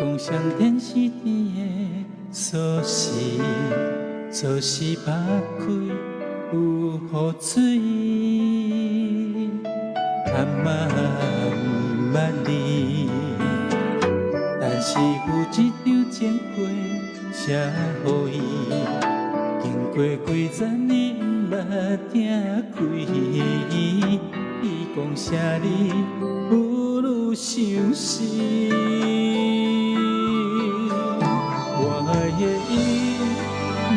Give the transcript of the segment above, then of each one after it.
讲上天时地的锁匙，锁匙打开有雨水，阿妈不捌你，但是有一张情话写予伊，经过几十年毋捌听开，伊讲啥你有愈伤心。我的伊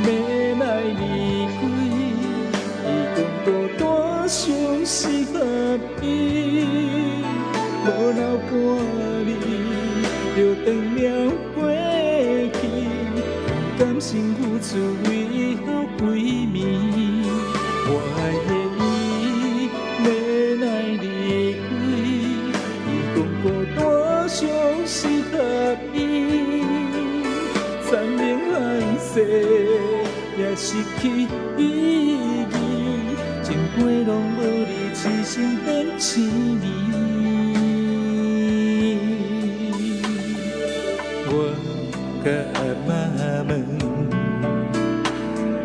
要来离开，伊讲孤单伤适合伊，无留半日就断了过去，甘心付出为好闺蜜。我的伊要来离开，伊讲孤单伤适合伊，残忍憾世也失去意义，情花拢无你，痴心变痴迷。我甲阿嬷问，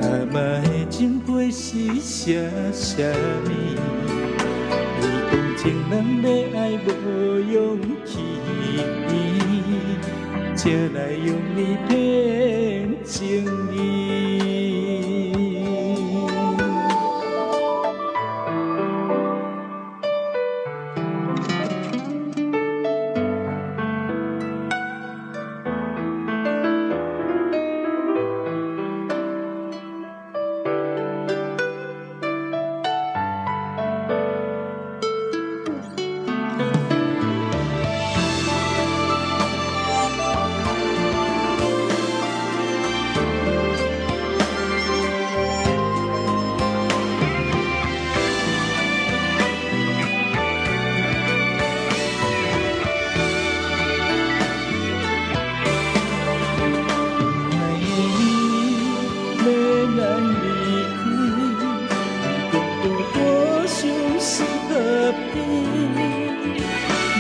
阿嬷的情话是写啥物？伊讲情人要爱无勇气，才来用你骗情意。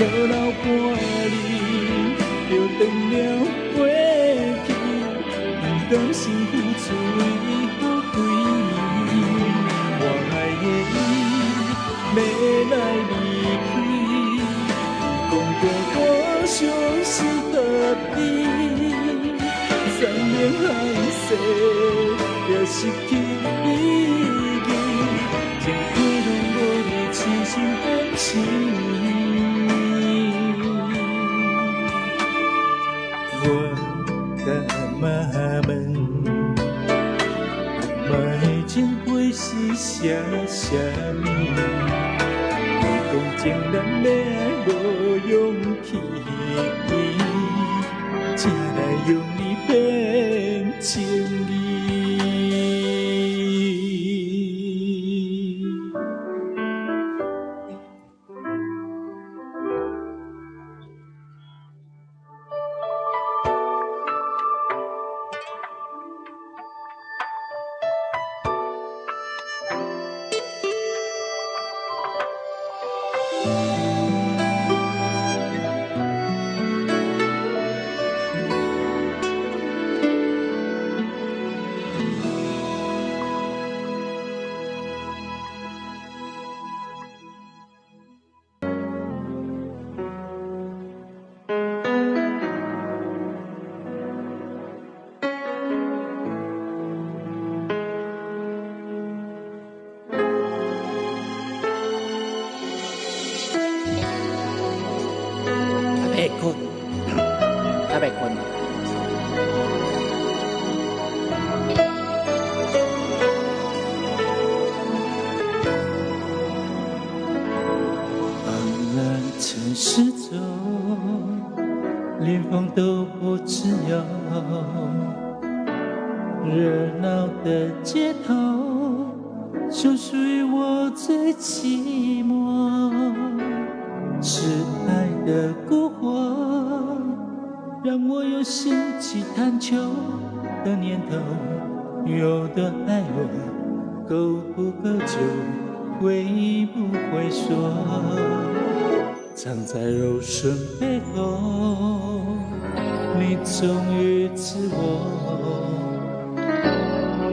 无留半日，就断了过去，不甘心付出为好闺蜜。我爱的伊要来离开，讲过我伤适合伊，残忍憾世也失去意义，情花拢无你，痴心变痴迷。阿嬷问，阿嬷的情话是写啥物？伊讲情人要爱无勇气，才来用你变情意。他被困了。茫然城市中，连风都不自由，热闹的街头，就属于我最寂寞。是爱的蛊惑，让我有兴起探求的念头。有的爱我，够不够久，会不会说，藏在柔顺背后。你终于自我，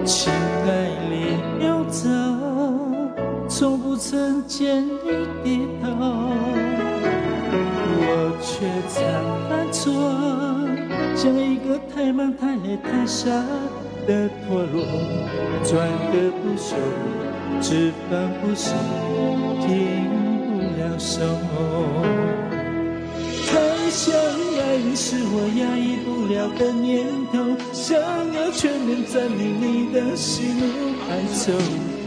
情爱里游走，从不曾见你低头，我却常犯错，像一个太忙太累太傻的陀螺，转个不休，只放不下，停不了手。太想爱你是我压抑不了的念头，想要全面占领你的喜怒哀愁。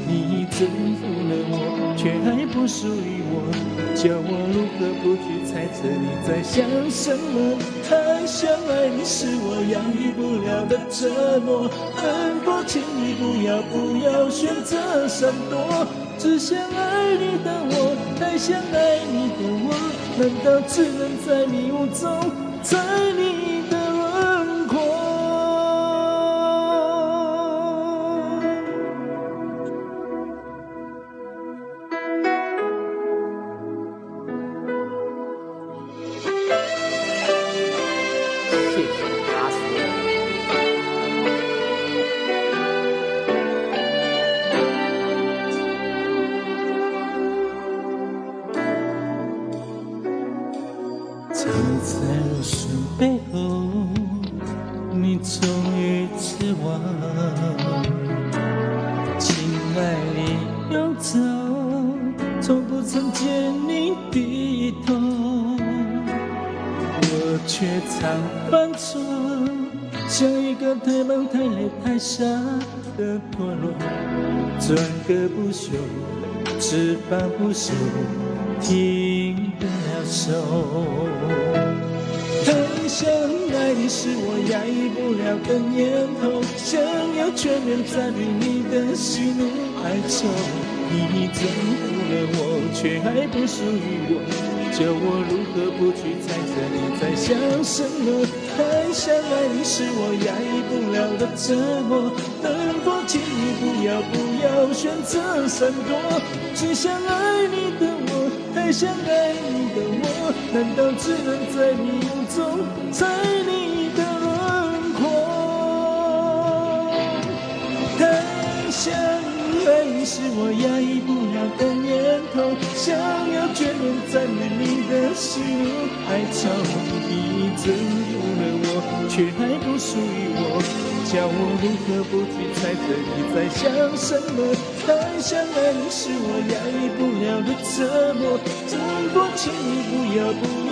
你征服了我，却还不属于我，叫我如何不去猜测你在想什么？太想爱你是我压抑不了的折磨，能否请你不要选择闪躲？只想爱你的我，太想爱你的我，难道只能在迷雾中猜你的轮廓？谢谢阿叔。藏在榕树背后，你终于自我，情爱里游走，从不曾见你低头，我却常犯错，像一个太忙太累太傻的陀螺，转个不休，只放不收，停不了手。太想爱你是我压抑不了的念头，想要全面占领你的喜怒哀愁。你征服了我，却还不属于我，叫我如何不去猜测你在想什么？太想爱你是我压抑不了的折磨，能否请你不要选择闪躲？只想爱你的我，太想爱你的我，难道只能在迷雾中猜你的轮廓？太想爱你是我压抑不了的念头，想要全面占领你的喜怒哀愁。你征服了我，却还不属于我，叫我如何不去猜测你在想什么？太想爱你是我压抑不了的折磨，怎么请你不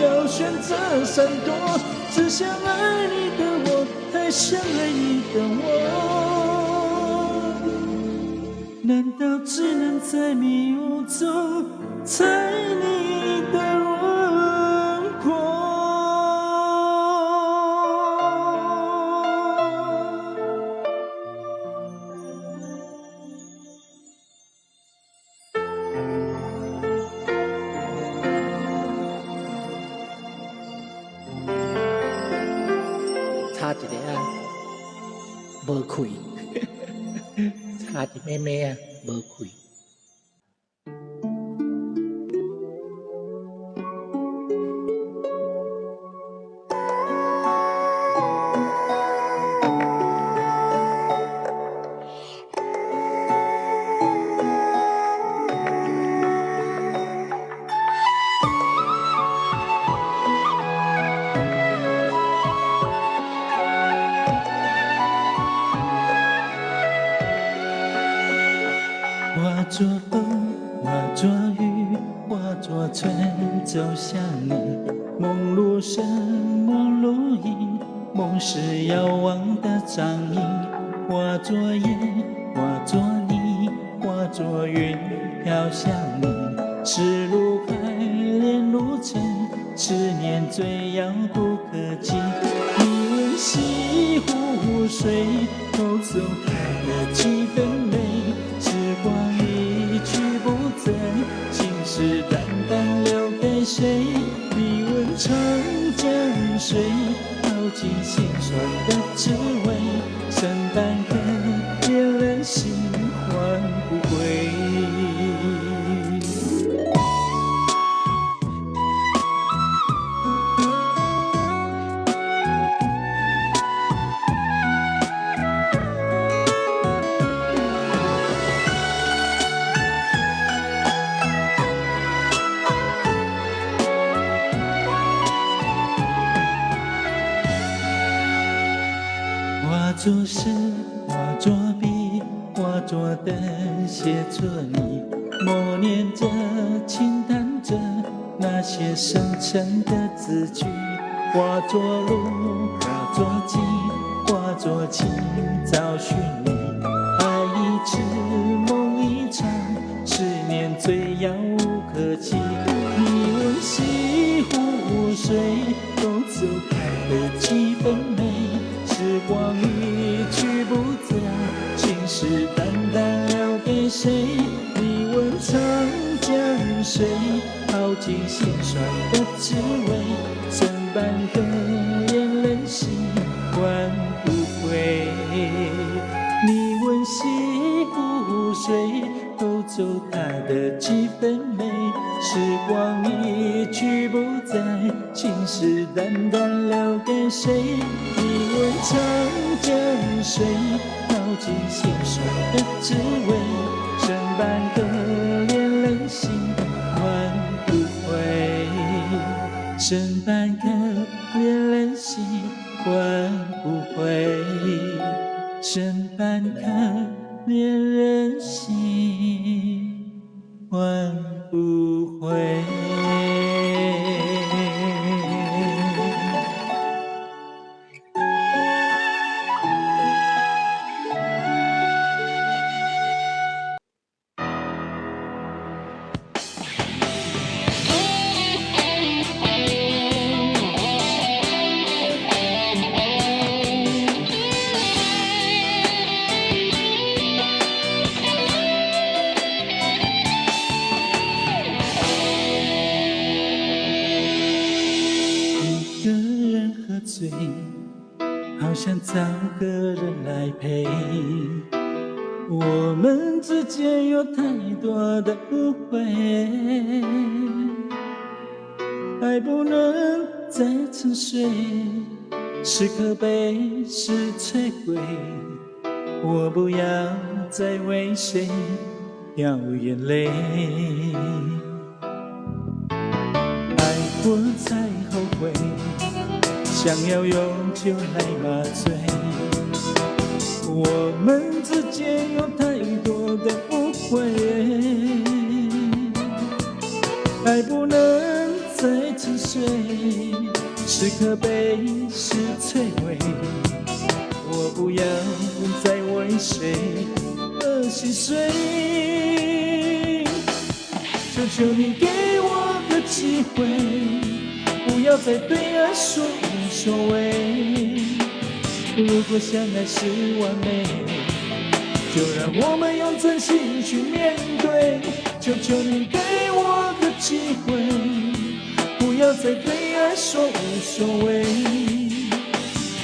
要选择闪躲？只想爱你的我，太想爱你的我，难道只能在迷雾中猜你的轮廓？差一个啊，无开，差一妹妹啊，无开。化作风，化作雨，化作春，走向你。梦如声，梦如影，梦是遥望的掌印。化作烟，化作泥，化作云，飘向你。势如海，恋如尘，思念最遥不可及。你问西湖水，偷走它的几分美。时光一去不再，情事淡淡留给谁？你问长江水，道尽心酸的滋味。山半根，恋人心换不回。作诗，化作笔，化作灯，写作你，默念着，轻弹着那些深沉的字句，化作路，化作景，化作情，找寻你。爱一次，梦一场，思念最遥无可及。你问西湖水，都走开了几分美。时光一去不再，情史淡淡留给谁？你问长江水，耗尽心酸的滋味，剩半颗眼泪心换不回。你问西湖水，偷走它的几分美？时光一去不再，情史淡淡留给谁？你问长江水，耗尽心酸的滋味，剩半颗眼泪心换不回，剩半颗眼泪心换不回，剩半颗恋人心换不回。醉，好想找个人来陪。我们之间有太多的误会，爱不能再沉睡，是可悲是摧毁。我不要再为谁掉眼泪，爱过才后悔，想要用酒来麻醉。我们之间有太多的误会，爱不能再沉睡，是可悲是摧毁。我不要再为谁而心碎，求求你给我个机会，不要再对爱说无所谓。如果相爱是完美，就让我们用真心去面对。求求你给我个机会，不要再对爱说无所谓。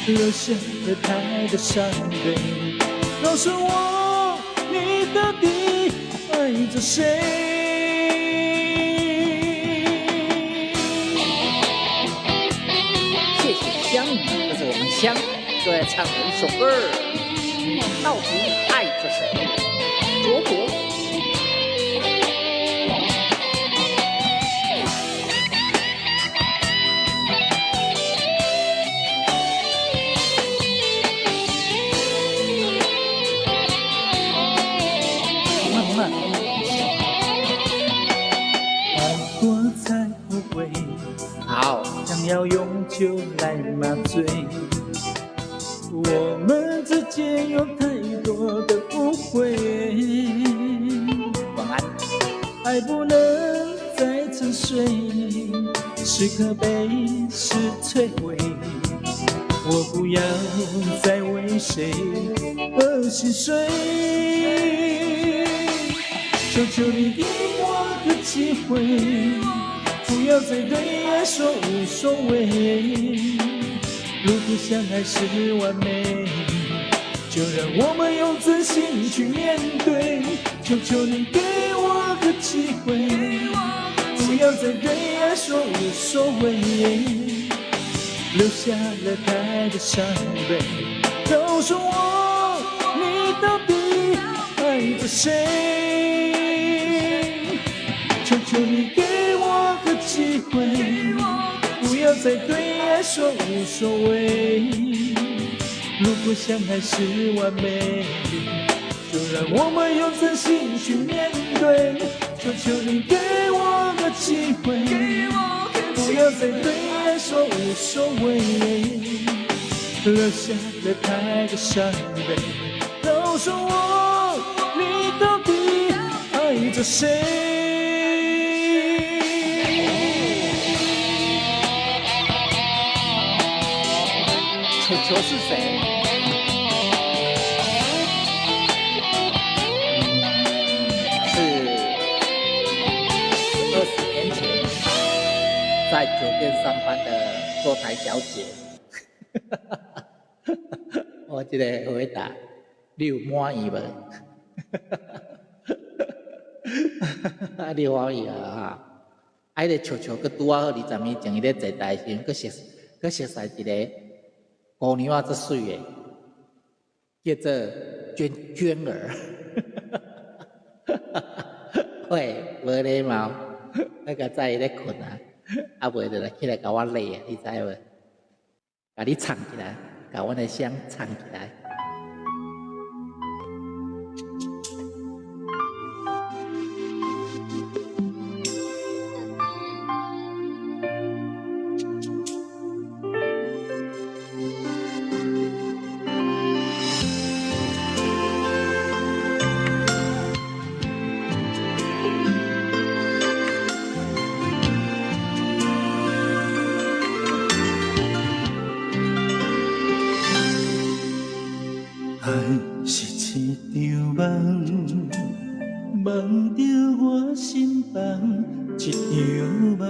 留下了太多伤悲，告诉我你到底爱着谁？谢谢香米，这是我们香最爱唱的一首歌儿。你到底爱着谁？卓博。爱过才后悔，好，想要用酒来麻醉。我们之间有太多的误会，晚安。爱不能再沉睡，是可悲是摧毁。我不要再为谁而心碎，求求你给我个机会，不要再对爱说无所谓。如果相爱是完美，就让我们用真心去面对。求求你给我个机会，不要再对爱说无所谓。留下了太多伤悲，告诉我你到底爱着谁？求求你给我个机会，不要再对爱说无所谓。如果相爱是完美，就让我们用真心去面对。求求你给我个机会，不要再对爱说无所谓，留下的太多伤悲。告诉我，你到底爱着谁？球球是谁？是20年前在酒店上班的坐台小姐。我这个回答，你有满意无？你满意啊？啊，迄个球球佮拄好20年前伊咧坐台时，佮熟识一个姑娘仔，足水的，叫做娟儿。喂，无礼貌，那个在伊咧困啊，啊袂就来起来甲我累啊，你知无？甲你唱起来，甲阮的声唱起来。爱是一场梦，梦着我心房，一场梦，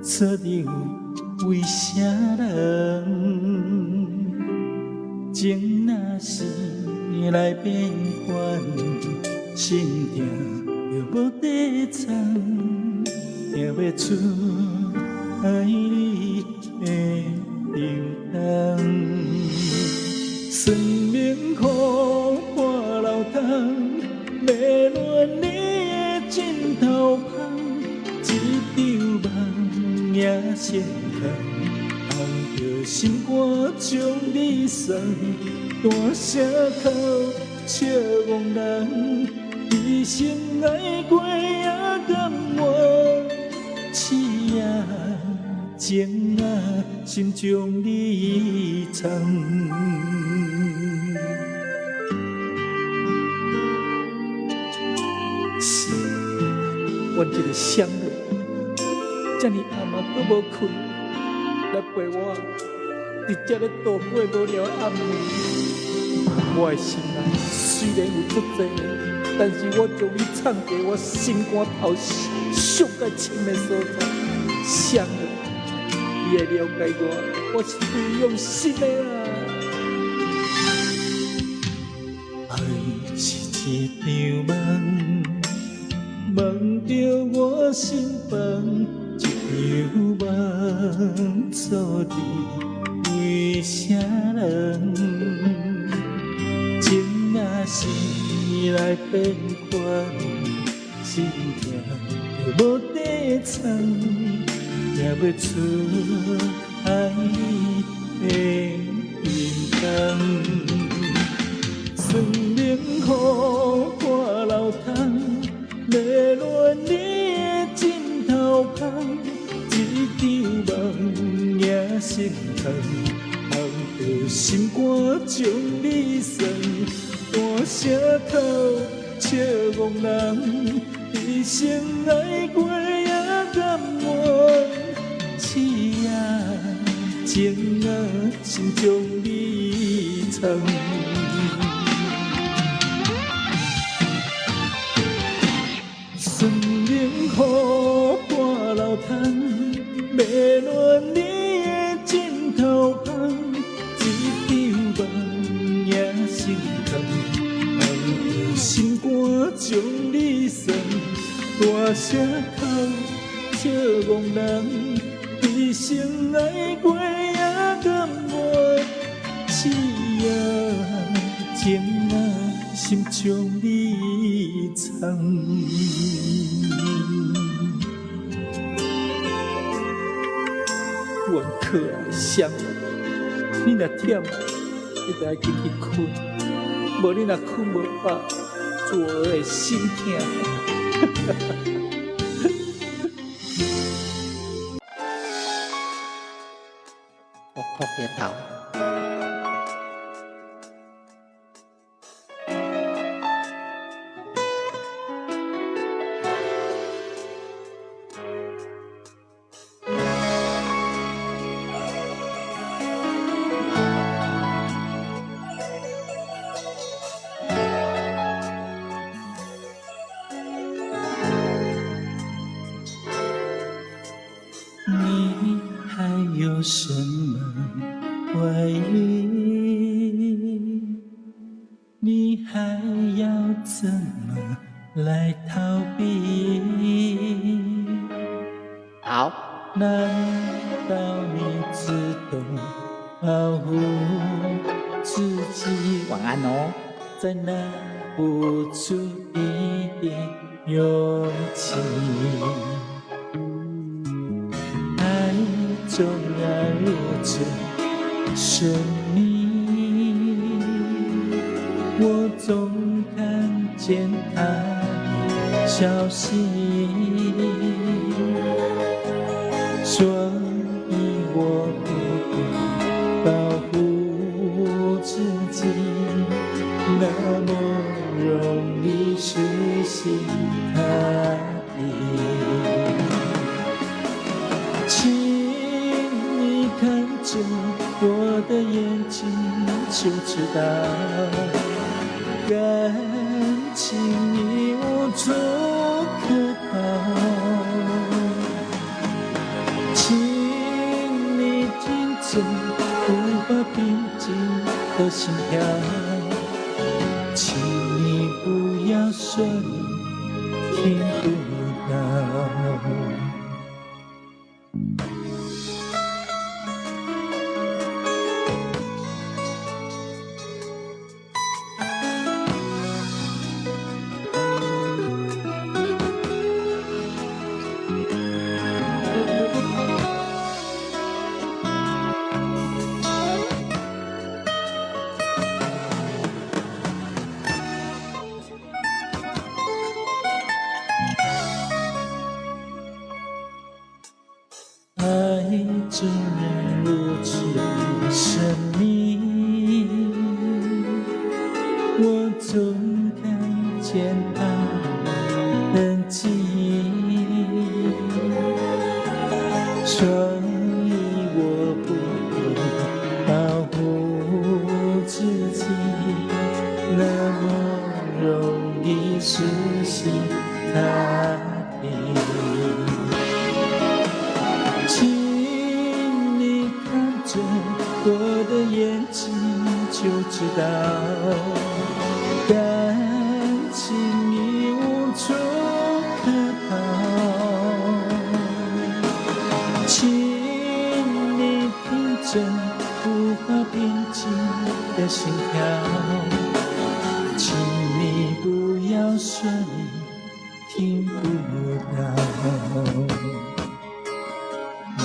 错着为啥人？情若是来变幻，心痛就无底藏，听不出爱你的流动。生命雨破流通，迷乱你的枕头旁，一场梦也成空，红着心肝将你送，大声哭笑憨人，一生爱过也甘愿，痴啊情啊，心中你藏。是，阮这个双人，这么暗嘛阁无困，来陪我，伫这咧度过无聊暗暝。我的心内虽然有足多，但是我将你藏在我心肝头上界深的所在。双人，你会了解我是对你用心的啦。爱是一场梦。梦着我心房，一场梦，错伫为啥人？情若是来变幻，心痛就无底藏，听不出爱的冰冻。生命雨破流通。迷乱你的枕头旁，一场梦也成空，红着心肝将你送，大声哭笑憨人，一生爱过也甘愿，痴啊情啊，心将你藏。生命雨破流通，迷乱你的枕头旁，一场梦也成空，红着心肝将你送，大声哭笑憨人，一生爱过也甘愿，痴啊情啊，心将你藏。阮可爱双人，你若忝，你得紧去困，无你若困无饱，做噩会心痛。我哭鼻头。你还有什么怀疑？你还要怎么来逃避？好，难道你只懂保护自己？晚安哦。再拿不出一点勇气？爱纵然如此神秘，我总看见它消息，所以我不必保护自己，那么容易死心塌地。请你看着我的眼睛，就知道感情已无处可逃。请你听着无法平静的心跳，请你不要说你听不到。爱竟然如此神秘，我总看见它痕迹，所以我不必保护自己，那么容易死心塌地。请你看着我的眼睛，就知道感情已无处可逃。请你听着无法平静的心跳，请你不要说你听不到。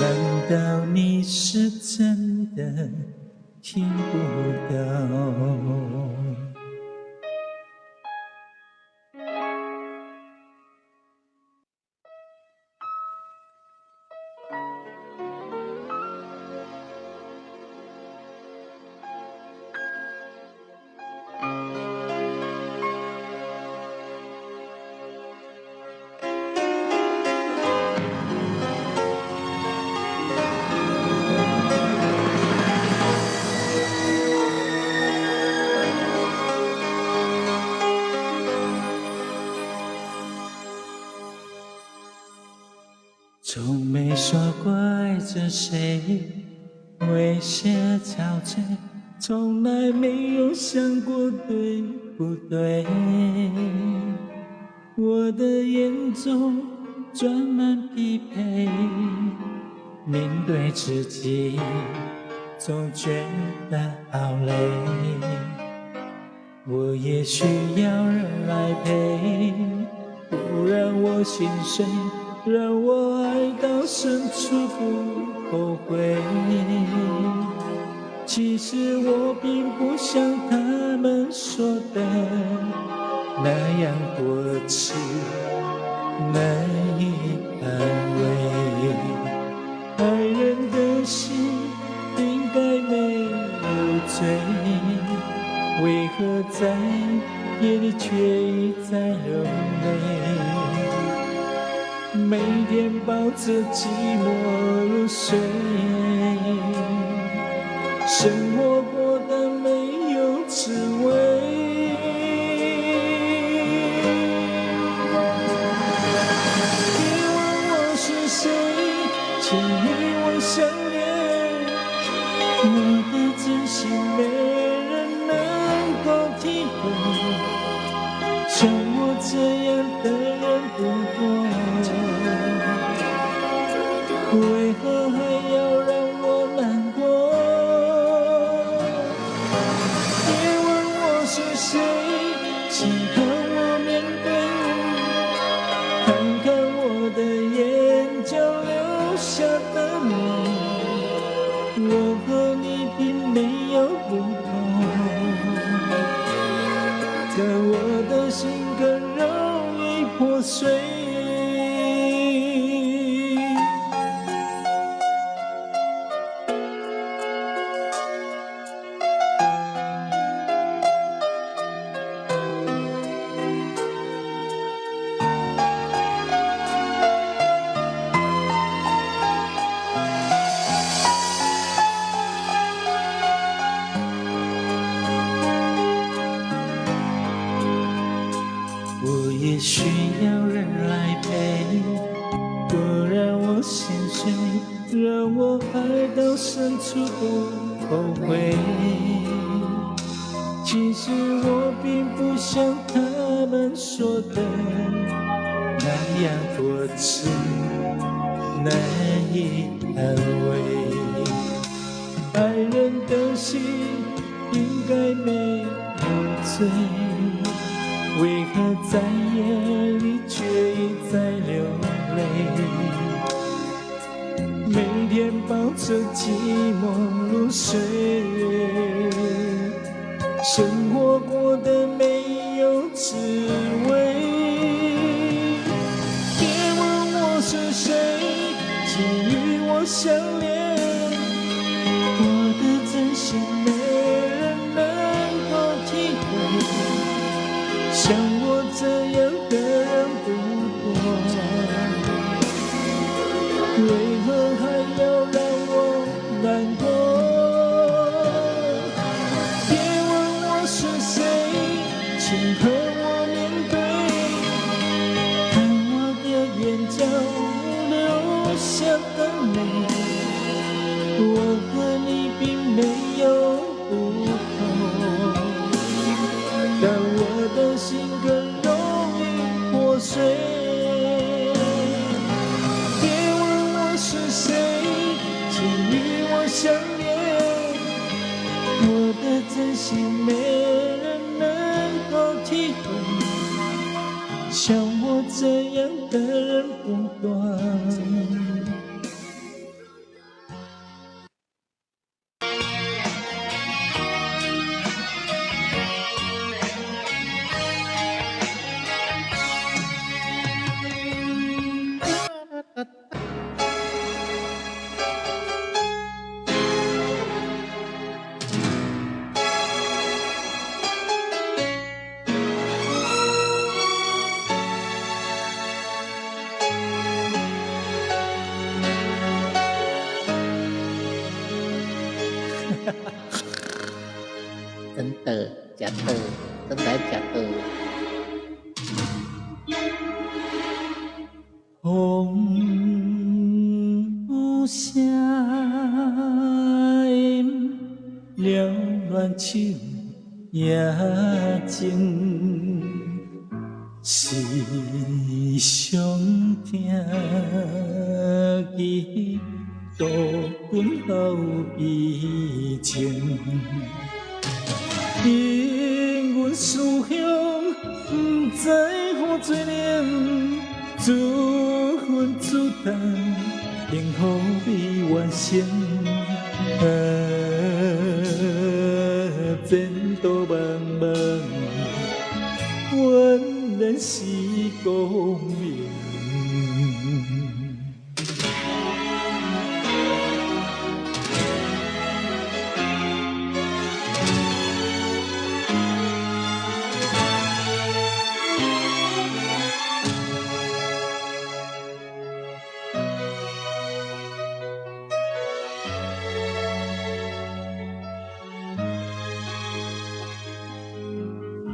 难道你是真的听不到？从没说过爱着谁，微笑憔悴，从来没有想过对不对。我的眼中装满疲惫，面对自己总觉得好累。我也需要人来陪，不让我心碎，让我爱到深处不后悔。其实我并不像他们说的那样多痴，难以安慰。爱人的心应该没有罪，为何在夜里却一再流泪？每天抱着寂寞入睡，生活过得没有滋味。别问我是谁，请与我相恋，我的真心没人能够体会，像我这样的人不多，为何还要让我难过？别问我是谁，请和我面对，看看我的眼角流下的泪，我和你并没有不同，但我的心更容易破碎。我也需要人来陪，不让我心碎，让我爱到深处不后悔。其实我并不像他们说的那样多痴，难以安慰。爱人的心应该没有罪，为何在夜里却一再流泪？每天抱着寂寞入睡，生活过得没有滋味。别问我是谁，请与我相恋，我的真心没人能够体会，像我这样的人不多，为何还要让我难过？别问我是谁，请和我面对，看我的眼角流下的泪，我和你并没有不同，但我的心更容易破碎。别问我是谁，请与我相恋，我的真心没人能够体会，像我这样的人不多。真的假的？真的还假的？风有声音，了乱唱夜静，时常听见渡君后悲情。因阮思乡，不知何罪念，自恨自担，幸福未完成。光明。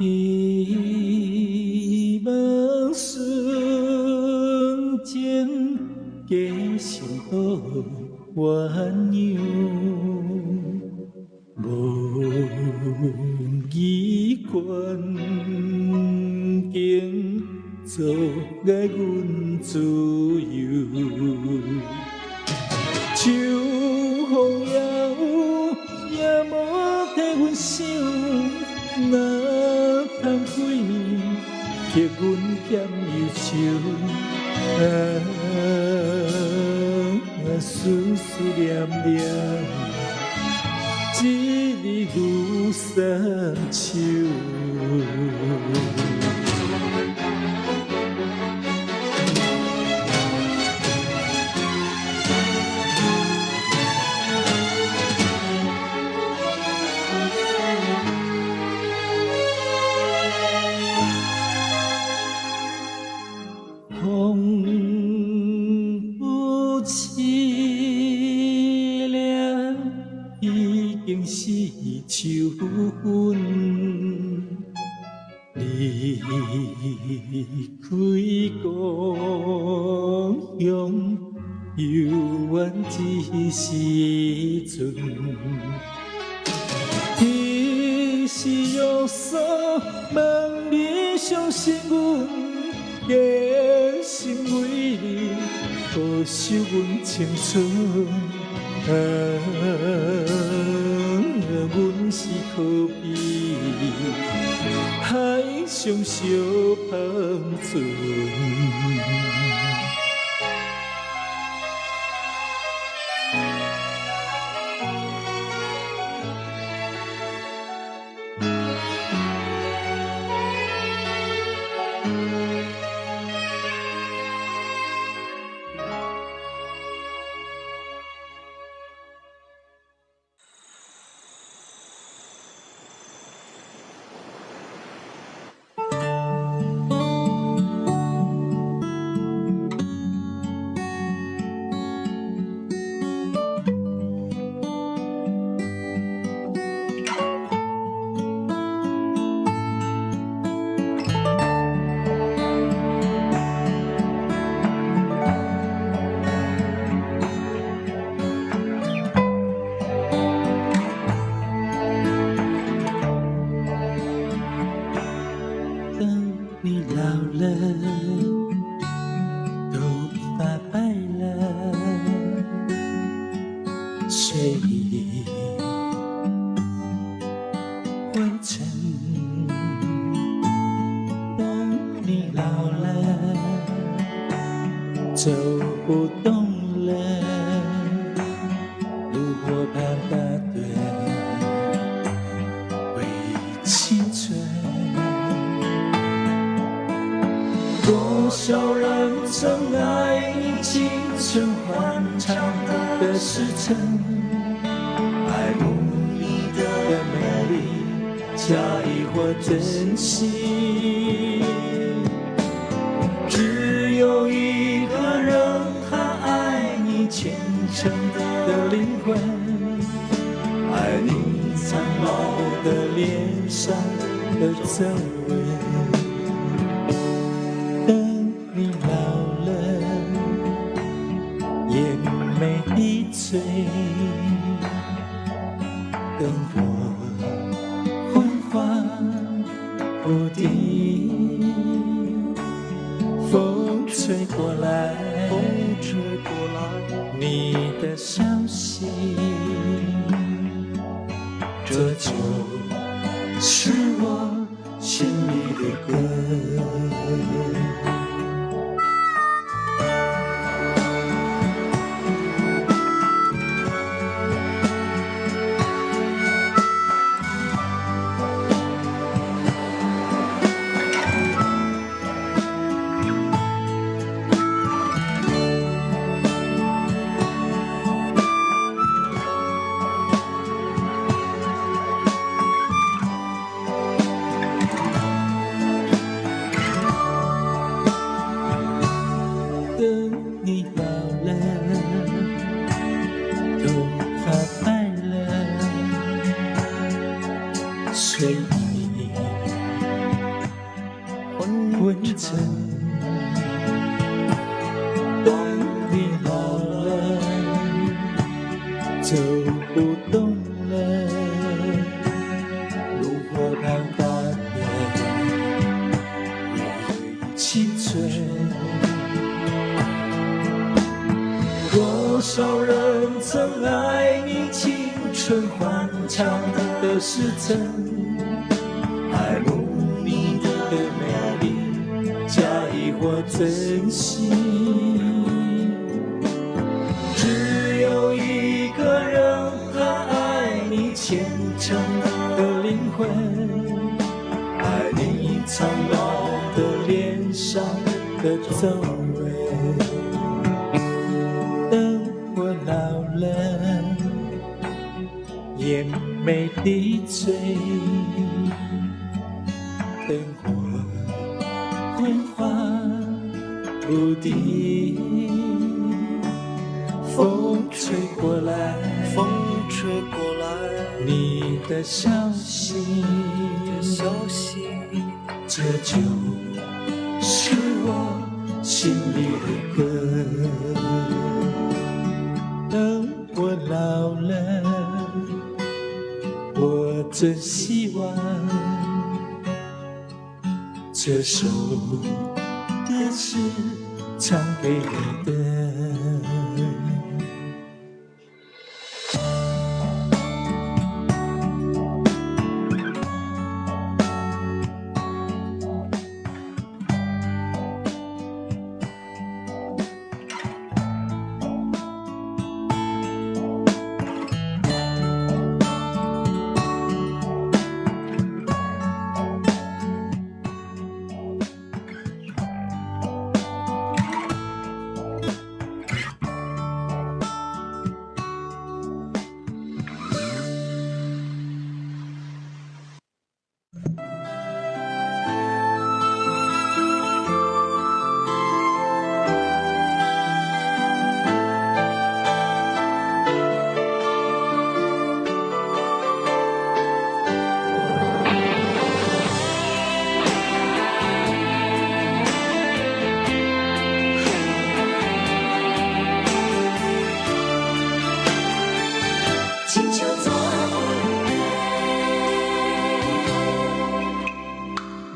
希望瞬间加成好鸳鸯，无意关境，阻碍阮自由。秋风也有，也无替阮想。哪通几暝叫阮欠忧愁？思思念念，一日如三秋。是秋分，离开故乡，犹原一时阵。天是约束，望你相信阮，假心为你保守阮青春。阮是可比海上小芳船。走不动了，炉火旁打盹，为青春。多少人曾爱你青春欢畅的时辰，爱慕你的美丽，假意或真心。只有一个人，他爱你虔诚的灵魂，爱你苍老的脸上的皱纹。等你老了，眼眉低垂，灯火昏黄不定。风吹过来，你的消息，这就是我心里的歌。走不动了，炉火旁把灯一起吹。多少人曾爱你青春欢畅的时辰，爱慕你的美丽，假意或真心。只有一个人，他爱你虔诚的灵魂，爱你苍老的脸上的皱纹。等我老了，眼眉低垂，灯火昏黄不定，风吹过来，风吹过来，你的消息，这就是我心里的歌。等我老了，我真希望这首歌是唱给你的。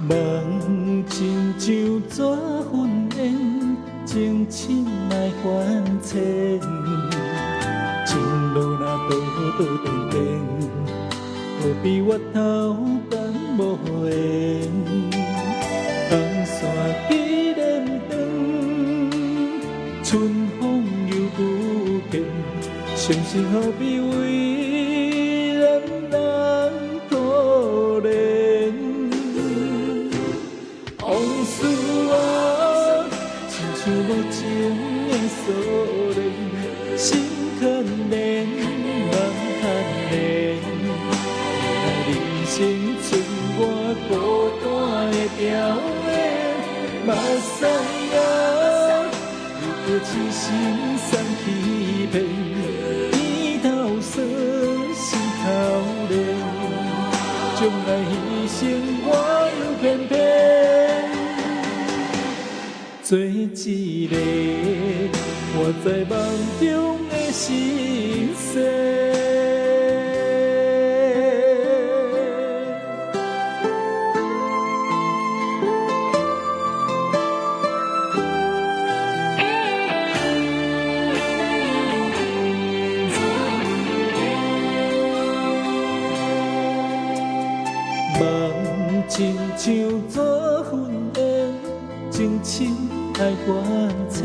梦亲像纸云烟，情深来还浅。情路若倒倒颠颠，何必越头等无缘？风线起连长，春风又不见，伤心何必为人人可怜？往事啊，亲像无情的锁链，心可怜，梦可怜。原来人生剩我孤单的条尾，目屎啊，你着痴心送去骗，天头酸，心头凉，将来牺牲我又偏偏。做一个活在梦中的心声。梦亲像纸云烟，情深爱还浅。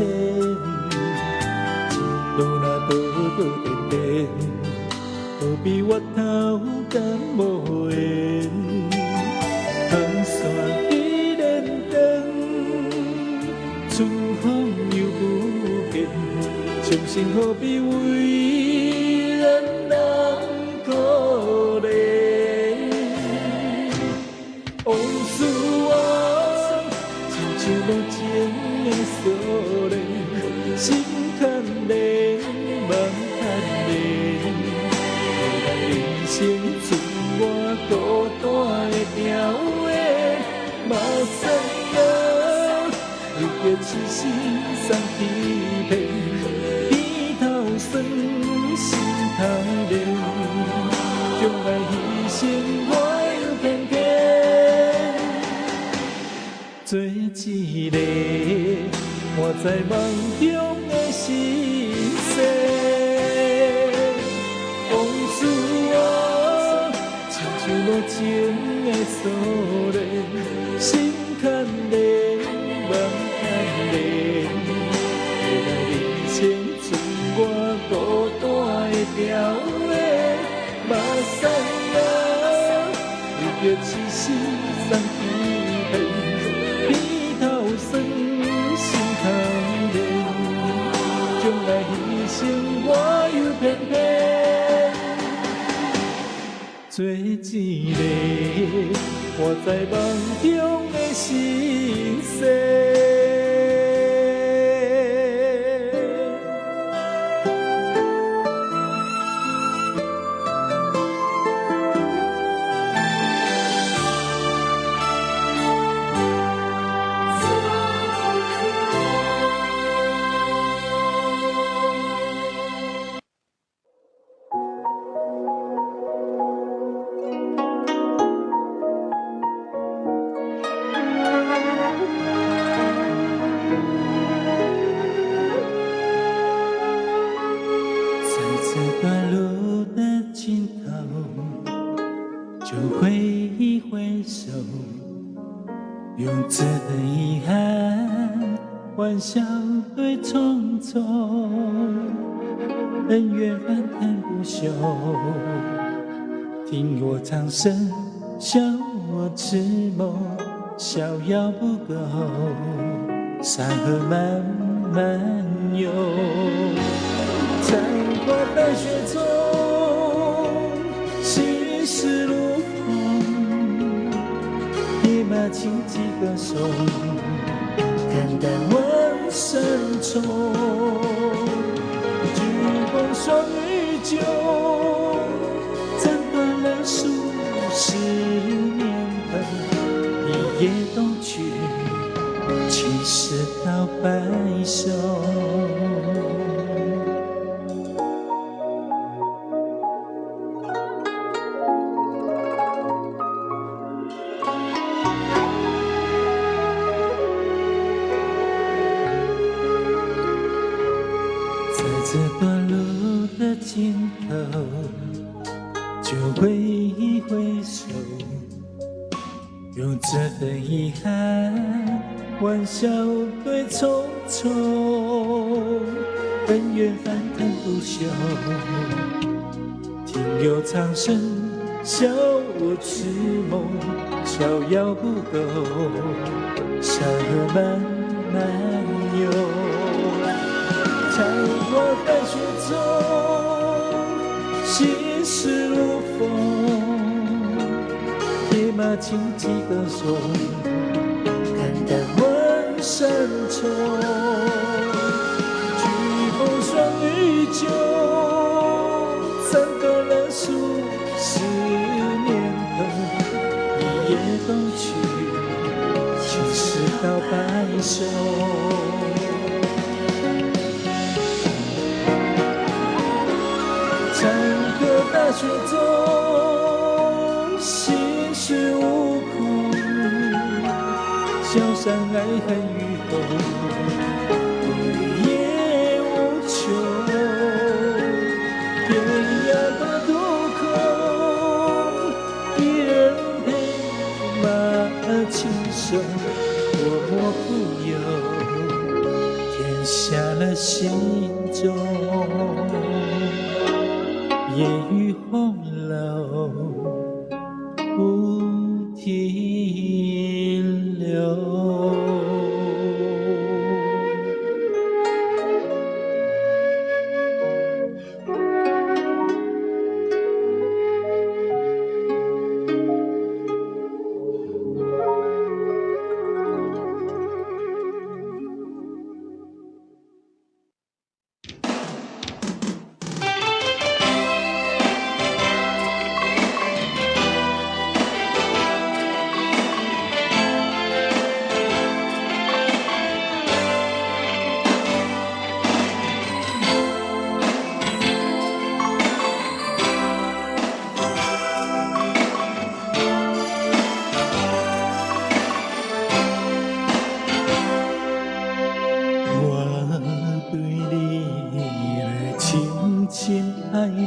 情路若倒倒颠颠，何必越头等无缘？风线起连长，春风又不见，伤心何必为人人可怜？往事啊，亲像无情的锁链，心可怜，梦可怜。原来人生剩我孤单的条尾，目屎啊，你着痴心送去骗，天头酸，心通忍，将爱牺牲我又偏偏做一个活在梦中的心声。往事啊，亲像无情的锁链，心牵连，梦牵连，回来人生剩我孤单的条尾，目屎啊，为着痴心送伊恨，鼻头酸，心头冷，将来牺牲我又偏偏做一个活在梦中的心声。这段路的尽头，就挥挥手，用此的遗憾欢笑对匆匆，恩怨翻腾不休，听我唱声，笑我痴梦，逍遥不够，山河漫漫游。在我的雪中，心事如风，野马轻骑歌颂，肝胆问深重。举风霜雨酒，斩断了数十年痕，一夜东去，青石到白首。这段路的尽头，就挥一挥手，用这份遗憾欢笑对匆匆，恩怨翻腾不休，听有唱声，笑我痴梦，逍遥不够，山河漫漫游。在我的雪中，心事如风，野马轻骑歌颂，肝胆问深重。举风霜雨酒，斩断了数十年痕，一夜东去，青石到白首。大雪中，心事无空，萧山爱恨与共，无夜无穷。天涯的渡口，一人陪马轻声，我莫负忧，填下了心中。夜雨红楼不停留。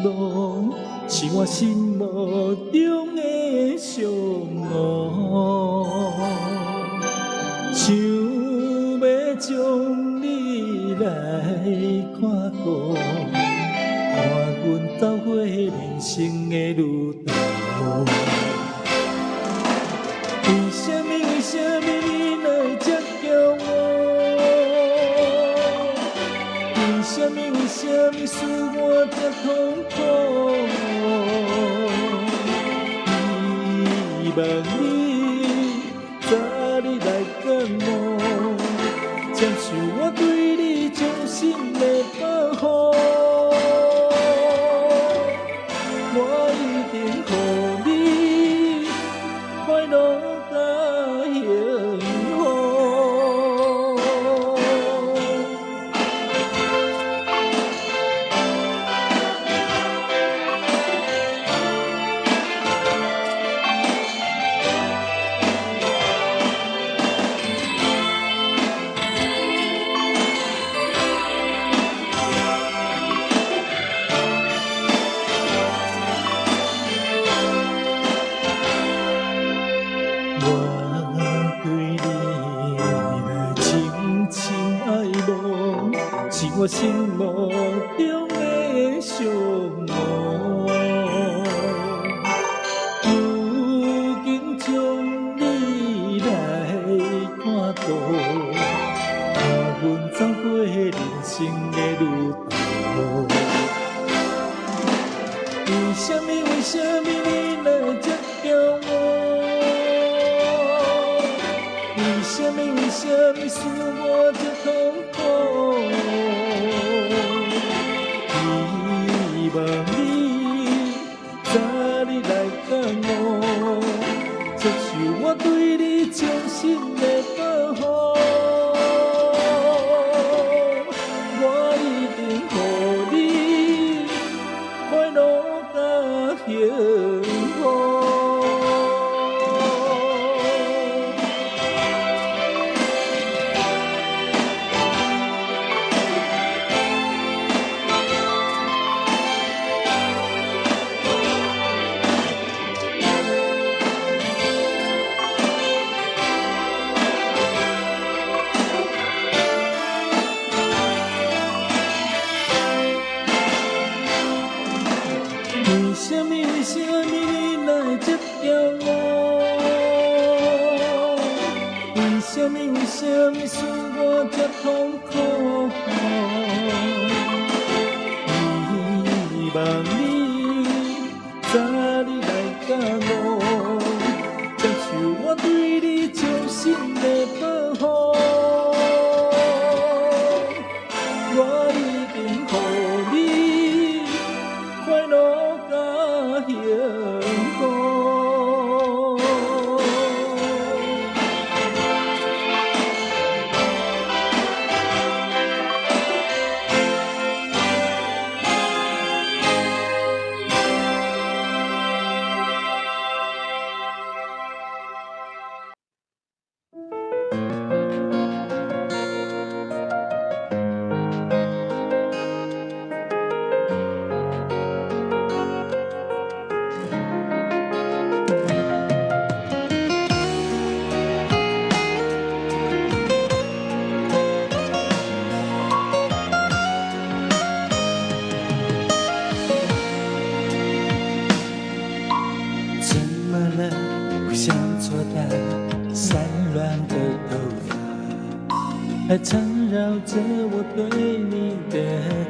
望，是我心目中的上路。想要将你来看顾，看阮走过人生的路途。为什么你来这叫我？为什么使我这痛苦？希望你早日来感悟，接受我对你衷心的保护。我一定予你快乐甲幸福。是我心目中的上路，如今将你来看顾，看阮走过人生的路途。为什么你来这叫我？为什么使我这痛苦？希望你早日来感悟，接受我对你衷心的保护。我一定予你快乐甲幸福。为什么你来这叫我？为什么使我这痛苦？希望你早日来感悟，接受我对你衷心的保护。我一定予你快乐甲幸福。还缠绕着我对你的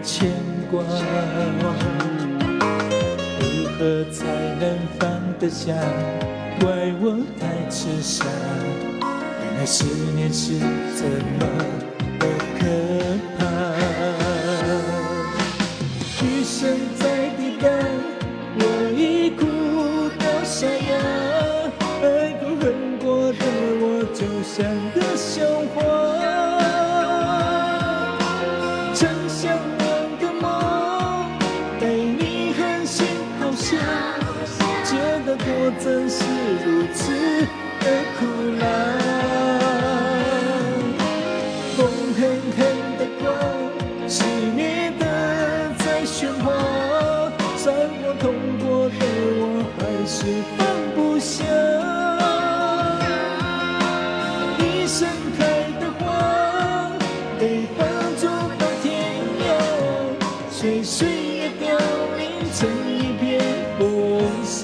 牵挂，如何才能放得下？怪我太痴傻，原来思念是这么的可怕。余生在抵挡，我已哭到沙哑，爱过恨过的我就像个笑话。我真是如此的苦辣，风狠狠的光，熄灭的在喧哗，痛过的我还是放不下。一盛开的花，被放逐到天涯，随岁月凋零成一片风沙。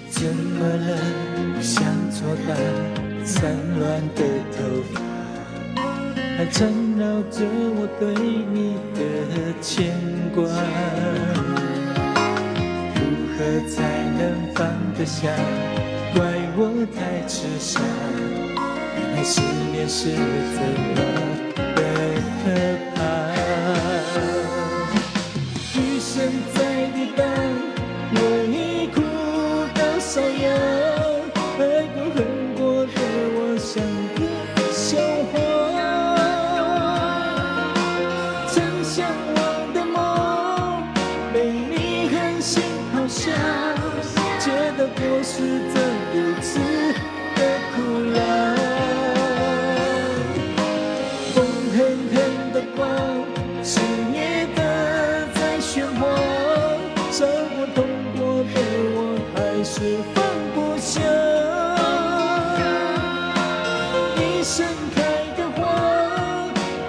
怎么了？不想作答，散乱的头发还缠绕着我对你的牵挂。如何才能放得下？怪我太痴傻，原来思念是这么的可怕。余生在抵挡，我已哭瘙痒，爱过恨过的我像个笑话。曾向往的梦，被你狠心抛下，觉得过是这如此的苦辣。风狠狠的刮，是夜的在喧哗，伤过痛过的我还是放不下。一盛开的花，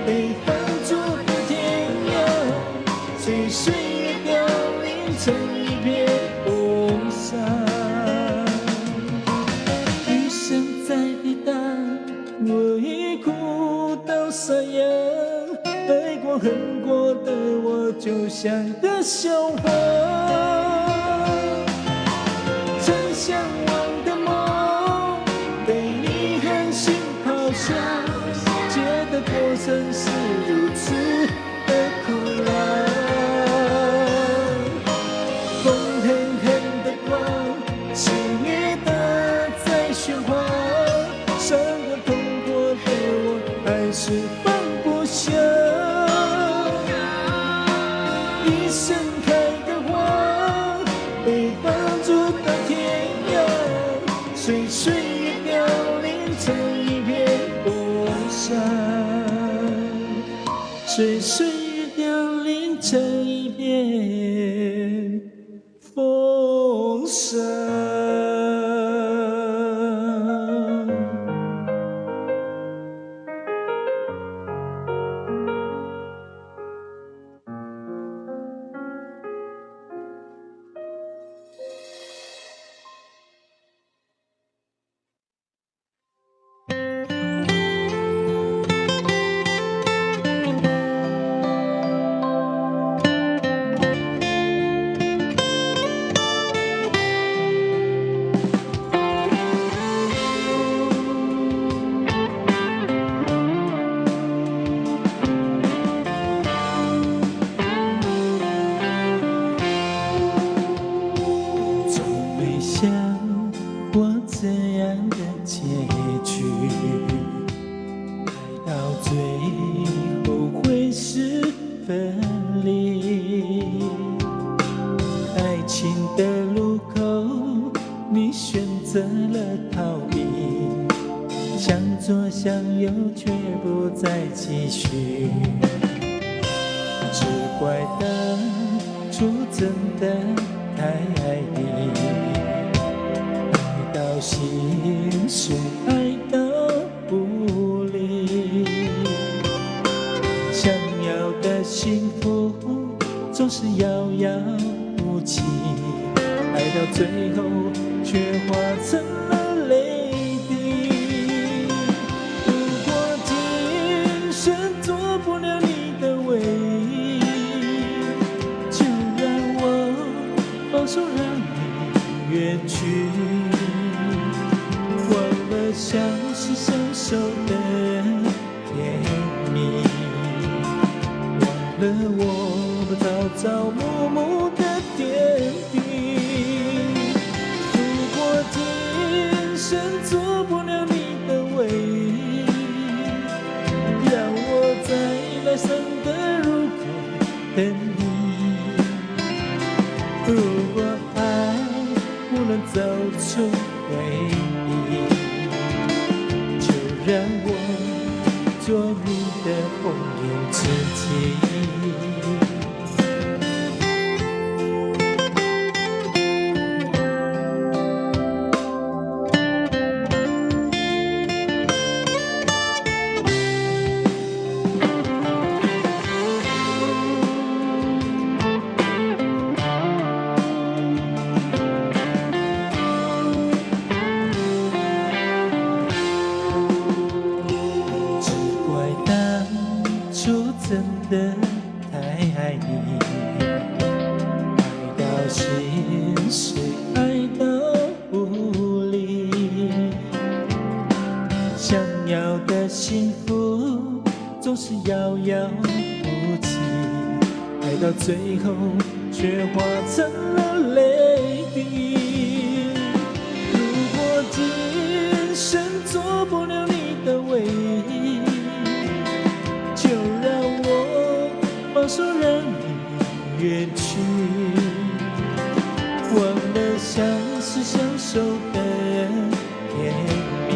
被放逐到天涯，随岁月凋零成一片风沙。余生在抵挡，我已哭到沙哑，爱过恨过的我就像个笑话。曾向往的梦，被你狠心抛下，觉得过程是如此的苦辣。风狠狠的刮，是夜的在喧哗，伤过痛过的我还是放不下。一盛开的花，被放逐到天涯，随岁月凋零成一片风沙，随岁月凋零成一片风沙。我这样的结局，爱到最后会是分离。爱情的路口，你选择了逃避，向左向右却不再继续。只怪当初真的太爱你。到心碎，爱到不离，想要的幸福总是遥遥无期，爱到最后却化成了泪滴。如果今生做不了你的唯一，就让我放手让你远去。相识相守的甜蜜，忘了我们朝朝暮暮的点滴。如果能走出回忆，就让我做你的红颜知己。真的太爱你，爱到心碎，爱到无力。想要的幸福总是遥遥无期，爱到最后却化成了泪滴。如果今生做不了你的唯一，就让我放手让你远去，忘了相识相守的甜蜜，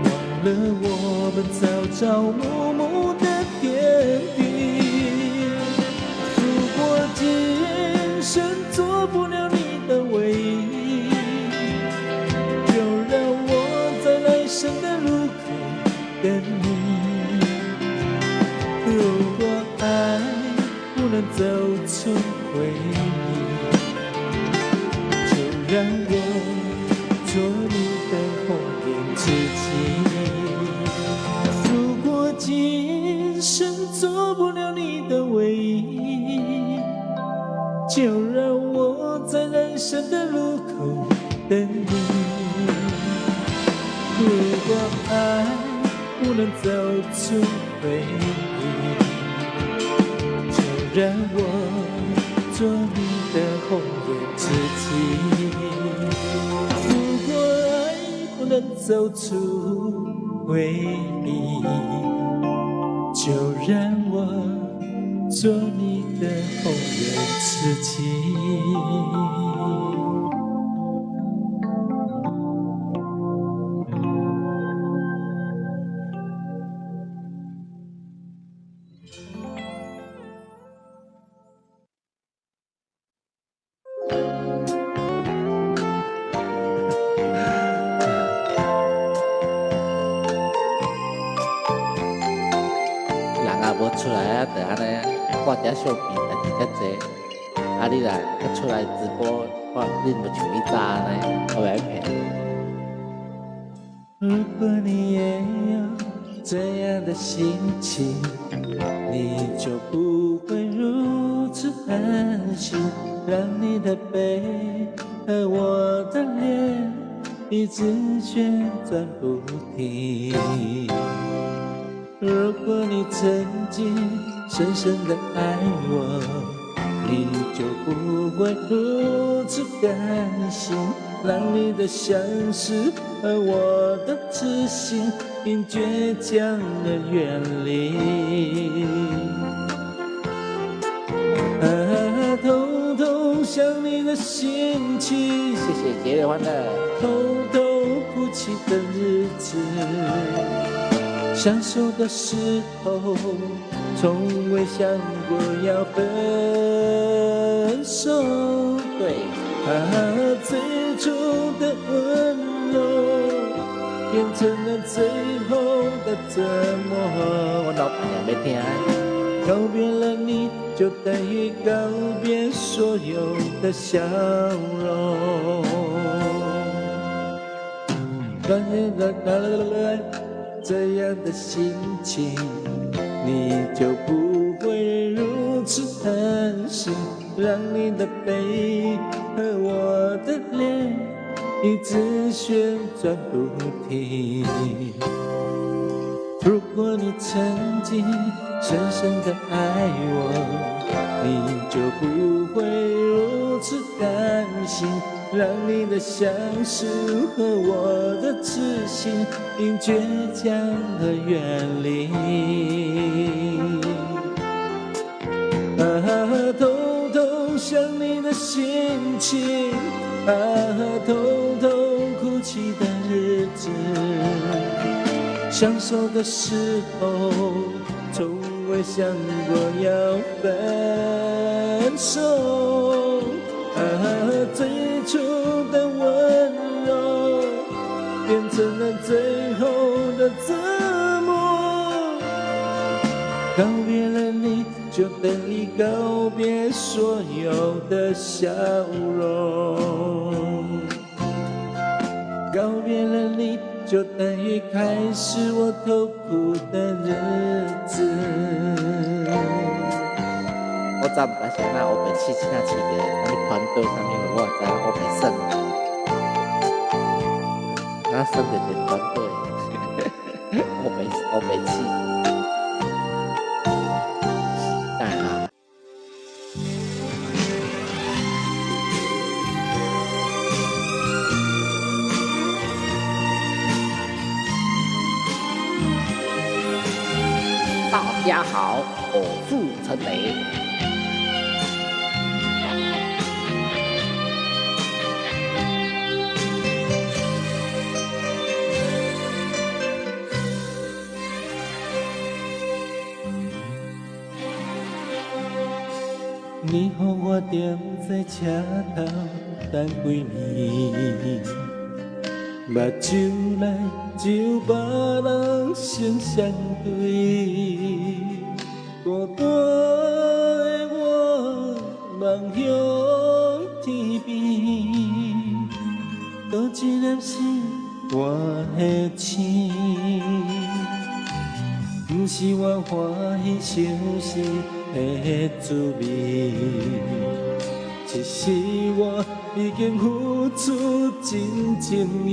忘了我们朝朝暮暮的点滴。如果今生做不了你的唯一，就让我在来生的路口等你。如果爱不能走出回忆，就让我做你的红颜知己。如果今生做不了你的唯一，就让我在人生的路口等你。如果爱不能走出回忆，让我做你的红颜知己。如果爱不能走出回忆，就让我做你的红颜知己。无出来啊，就安尼挂遮相片，但是遮济，啊你来出来直播，看恁就像伊早安尼，我袂骗。如果你也有这样的心情，你就不会如此担心，让你的背和我的脸一直旋转不停。如果你曾经深深的爱我，你就不会如此甘心，让你的相思和我的痴心因倔强而远离。偷偷想你的心情，谢谢节日欢乐。偷偷哭泣的日子，相守的时候，从未想过要分手。对，最初的温柔，变成了最后的折磨。我老板娘要听。告别了你，就等于告别所有的笑容。这样的心情，你就不会如此贪心，让你的背和我的脸一直旋转不停。如果你曾经深深的爱我，你就不会如此甘心，让你的相思和我的痴心因倔强而远离。偷偷想你的心情，偷偷哭泣的日子，相守的时候，从未想过要分手。最初的温柔，变成了最后的折磨。告别了你，就等于告别所有的笑容。告别了你，就等于开始我痛苦的日子。我早毋知是安那乌白试啥试个，啥物团队啥物，我知影乌白算，咱算着个团队，乌白试，当然啦。大家好，我是陈雷。你予我踮在车头等几年，目睭内只有别人成相对。孤单的我望向天边，多一粒心我的星，不是我欢喜想是的滋味，其实我已经付出真情意，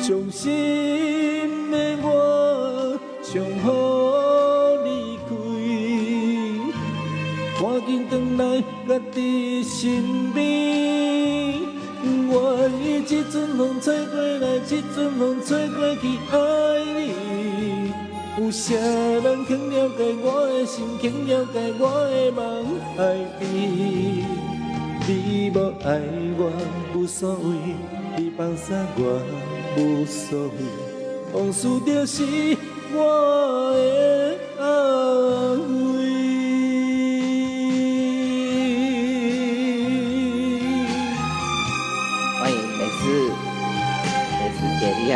伤心的我上好离开，赶紧回来甲你身边，愿意这阵风吹过来，这阵风吹过去，爱你。有啥人肯了解我的心，肯了解我的梦？爱你，你无爱我无所谓，你放下我无所谓，往事就是我的安慰。欢迎美诗姐厉害。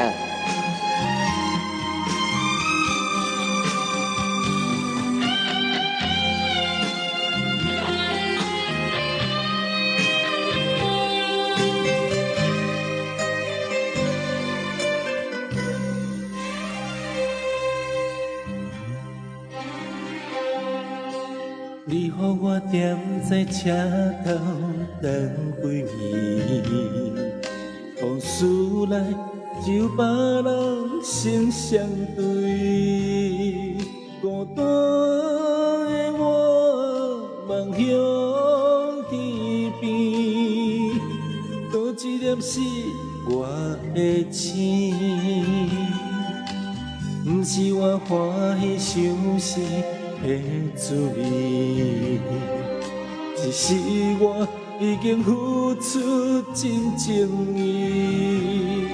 你予我踮在车头等几暝，往事来只有别人成相对。孤单的我望向天边，多一粒是我的星，不是我欢喜想是的滋味，只是我已经付出真情意，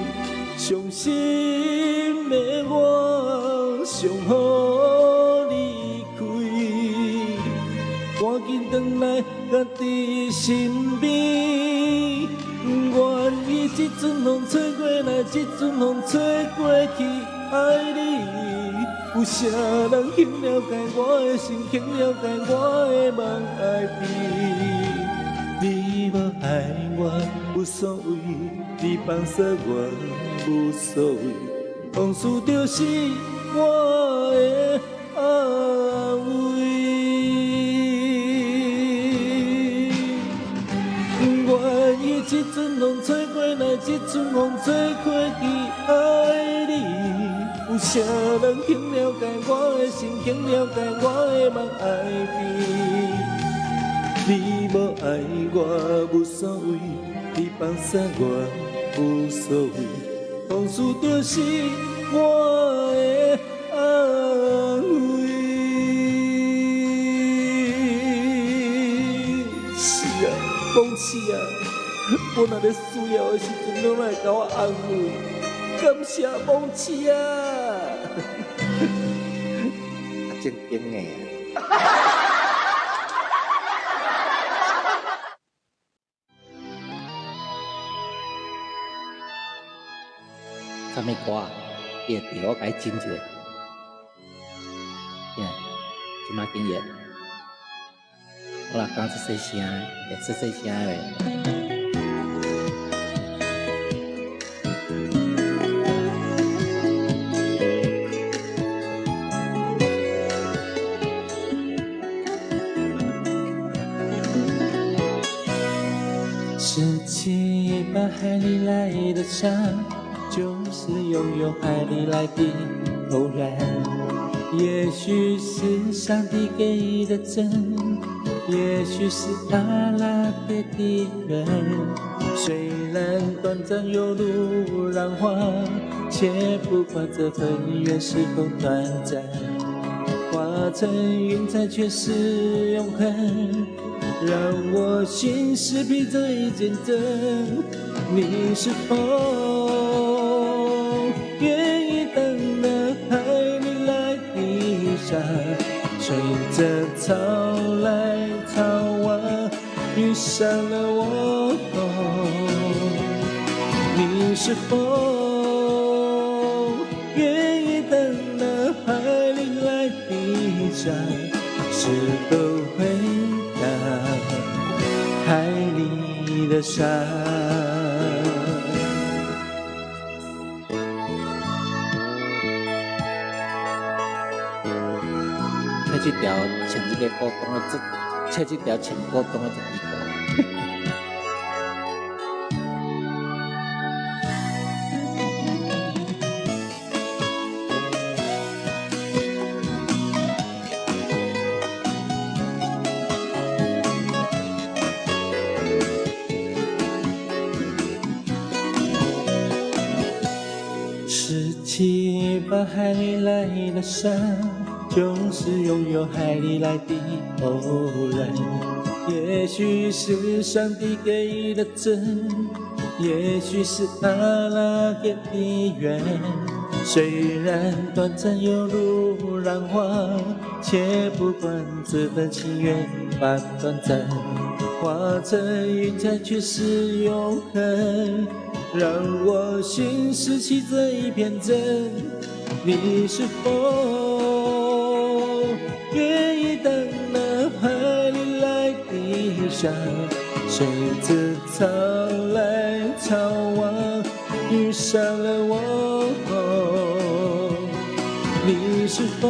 伤心的我上好离开，赶紧回来甲你身边，愿意这阵风吹过来，这阵风吹过去，爱你。有啥人肯了解我的心，肯了解我的梦？爱你，你无爱我无所谓，你放下我无所谓，往事就是我的安慰。愿意这阵风吹过来，这阵风吹过去，爱你。有啥人肯了解我的心，肯了解我的梦？爱你，你无爱我无所谓，你放下我无所谓，往事就是我的安慰。啊！我若咧需要的时阵，拢来甲我安慰，感谢王妻啊！正经的啊。啥物歌啊？伊会调我甲伊整一下。即摆经验，我若讲出细声，会出细声的。17把海里来的伤，就是拥有海里来的偶然。也许是上帝给的真，也许是阿拉给的缘。虽然短暂又路让花，且不管这份缘是否短暂。化成云彩却是永恒，让我心事披最见证。你是否愿意等那海里来的沙，随着潮来潮往，遇上了我？你是否愿意等那海里来的沙，是否回答海里的沙？这条唱这个古董的，这条唱古董的这支歌。17把海里来的伤，就是拥有海里来的偶然。也许是上帝给的真，也许是阿拉给的缘。虽然短暂又路让花，且不管这份情缘把短暂化成云彩，却是永恒。让我心事起最偏真，你是否愿意等那海里来的沙，随着潮来潮往，遇上了我？你是否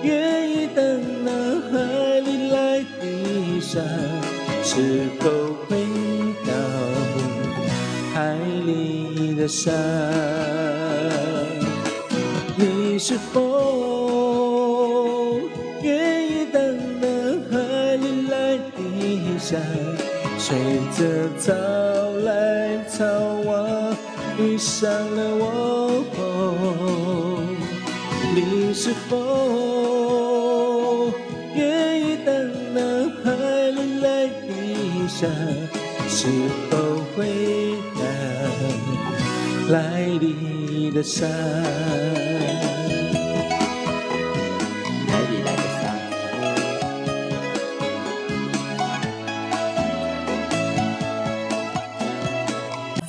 愿意等那海里来的沙，是否回到海里的沙？你是否愿意等那海里来的沙，随着潮来潮往，遇上了我？你是否愿意等那海里来的沙，是否回答来里的沙？海里来的沙。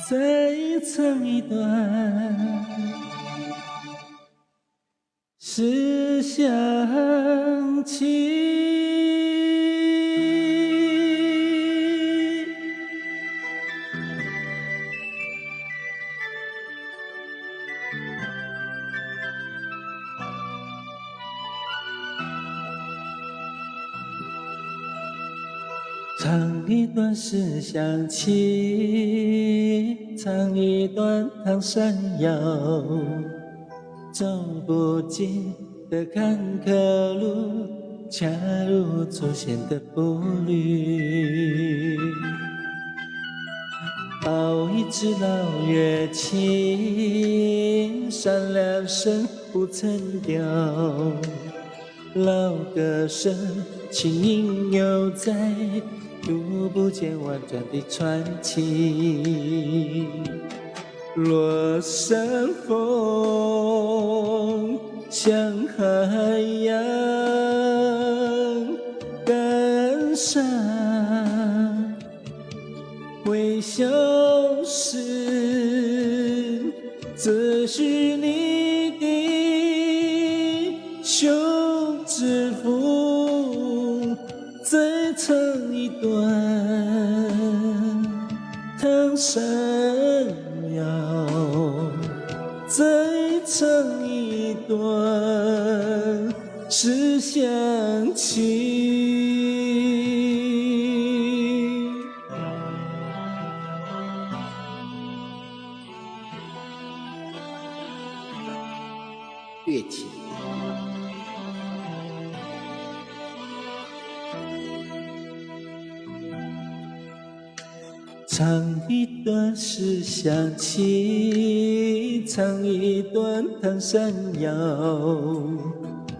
再唱一段思乡情。唱一段思乡情，唱一段唐山谣，走不尽的坎坷路，恰如祖先的步履。抱一支老乐器，善良声不曾掉，老歌声轻盈又在读不见婉转的传奇。落山风像海洋，感伤会消失，这是你的胸之腹，再唱一段唐山谣，再唱一段思乡情。乐器。唱一段思乡情，唱一段唐山谣，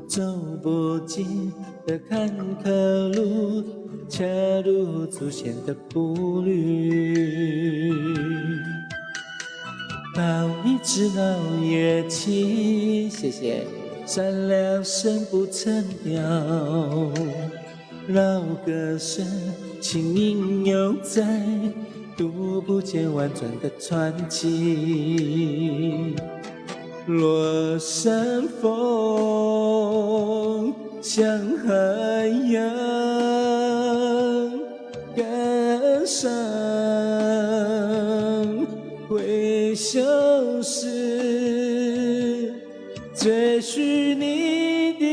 走不尽的坎坷路，恰如祖先的步履。抱一支老乐器，谢谢。善良声不成调，老歌声轻吟犹在，读不见婉转的传奇。落山风像海洋，感伤会消失，追寻你的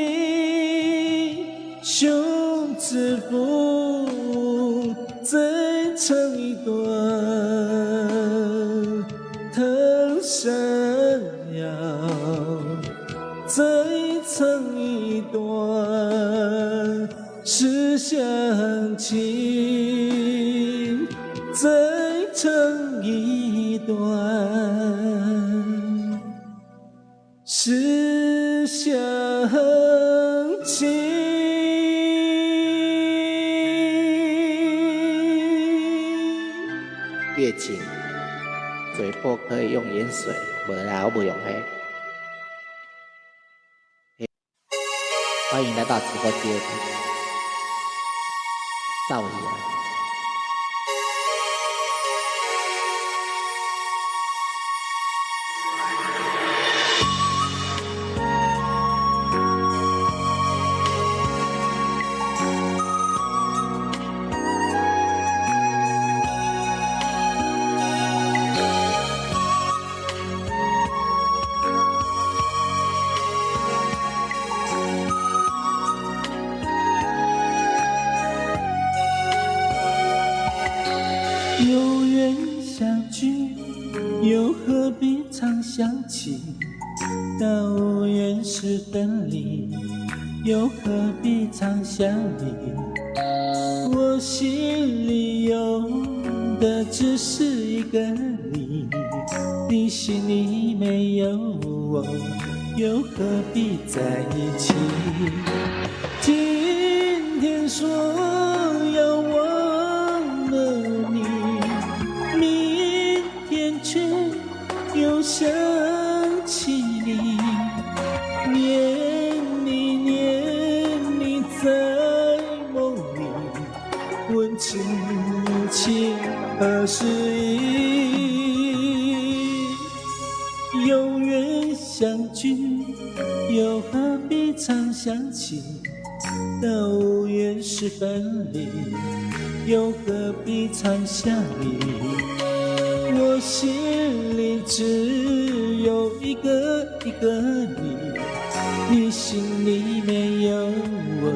胸之腹，再唱一段唐山谣，再唱一段思乡情，再唱一段思乡情。乐器，嘴破可以用盐水，无啦，我不用嘿。欢迎来到直播间，赵宇。有缘相聚，又何必常想起？到无缘时分离，又何必常想你？我心里有的只是一个你，你心里没有我，又何必在一起？今天说要忘了你，明天却又想起你，念你在梦里，问情情何时已？有缘相聚，又何必常想起？到无缘时分离，又何必常想你？我心里只有一个你，你心里没有我，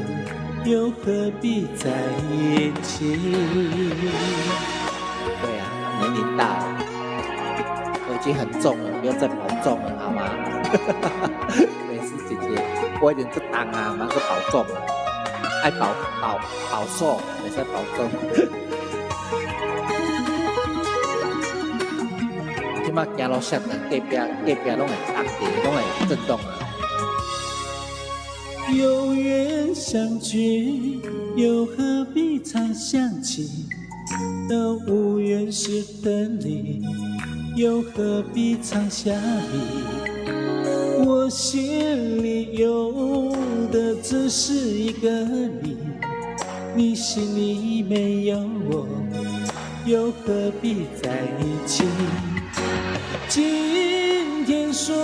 又何必在一起？对啊，年龄大了，我已经很重了，不要再保重了，好吗？没事，姐姐，我一点这当啊，蛮个保重了，爱保寿，没事保重。即马行路摔断，隔壁拢会动地，拢会震动啊。有缘相聚，又何必常想起？当无缘时分离，又何必常相依？我心里有的只是一个你，你心里没有我，又何必在一起？今天说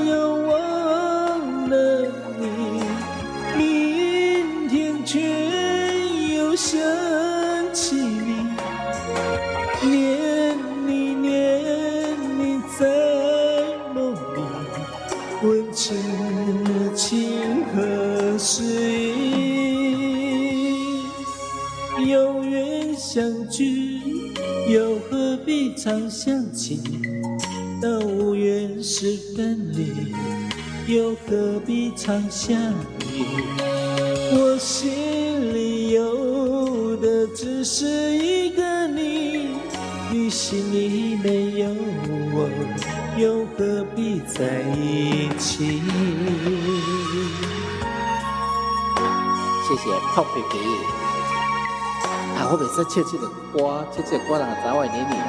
要忘了你，明天却又想起你，念你在梦里，问此情何时已？有缘相聚，又何必常想起？当无缘时分离，又何必常相依？我心里有的只是一个你，你心里没有我，又何必在一起？谢谢泡皮皮。啊，我每次唱这个歌，唱这个歌，人早晚年你啊，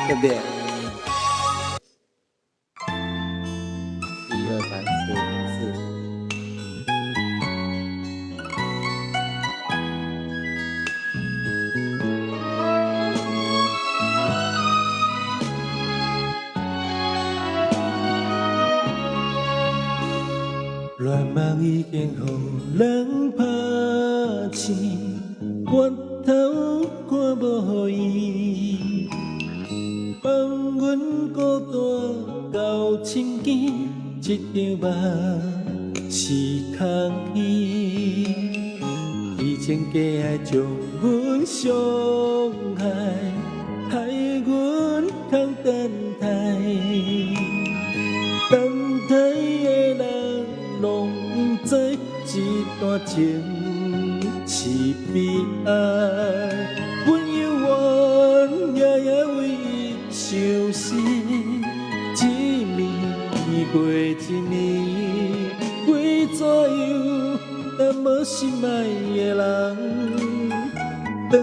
对不对？1、2、3、4、4。乱梦已经予人拍醒，我头看无伊，放阮孤单到深更，这场梦是空戏。以前假爱将阮伤害，害阮通等待，等待的人。拢不知这段情是悲哀，阮犹原夜为伊伤心，一年过一年，为怎样但无心爱的人，转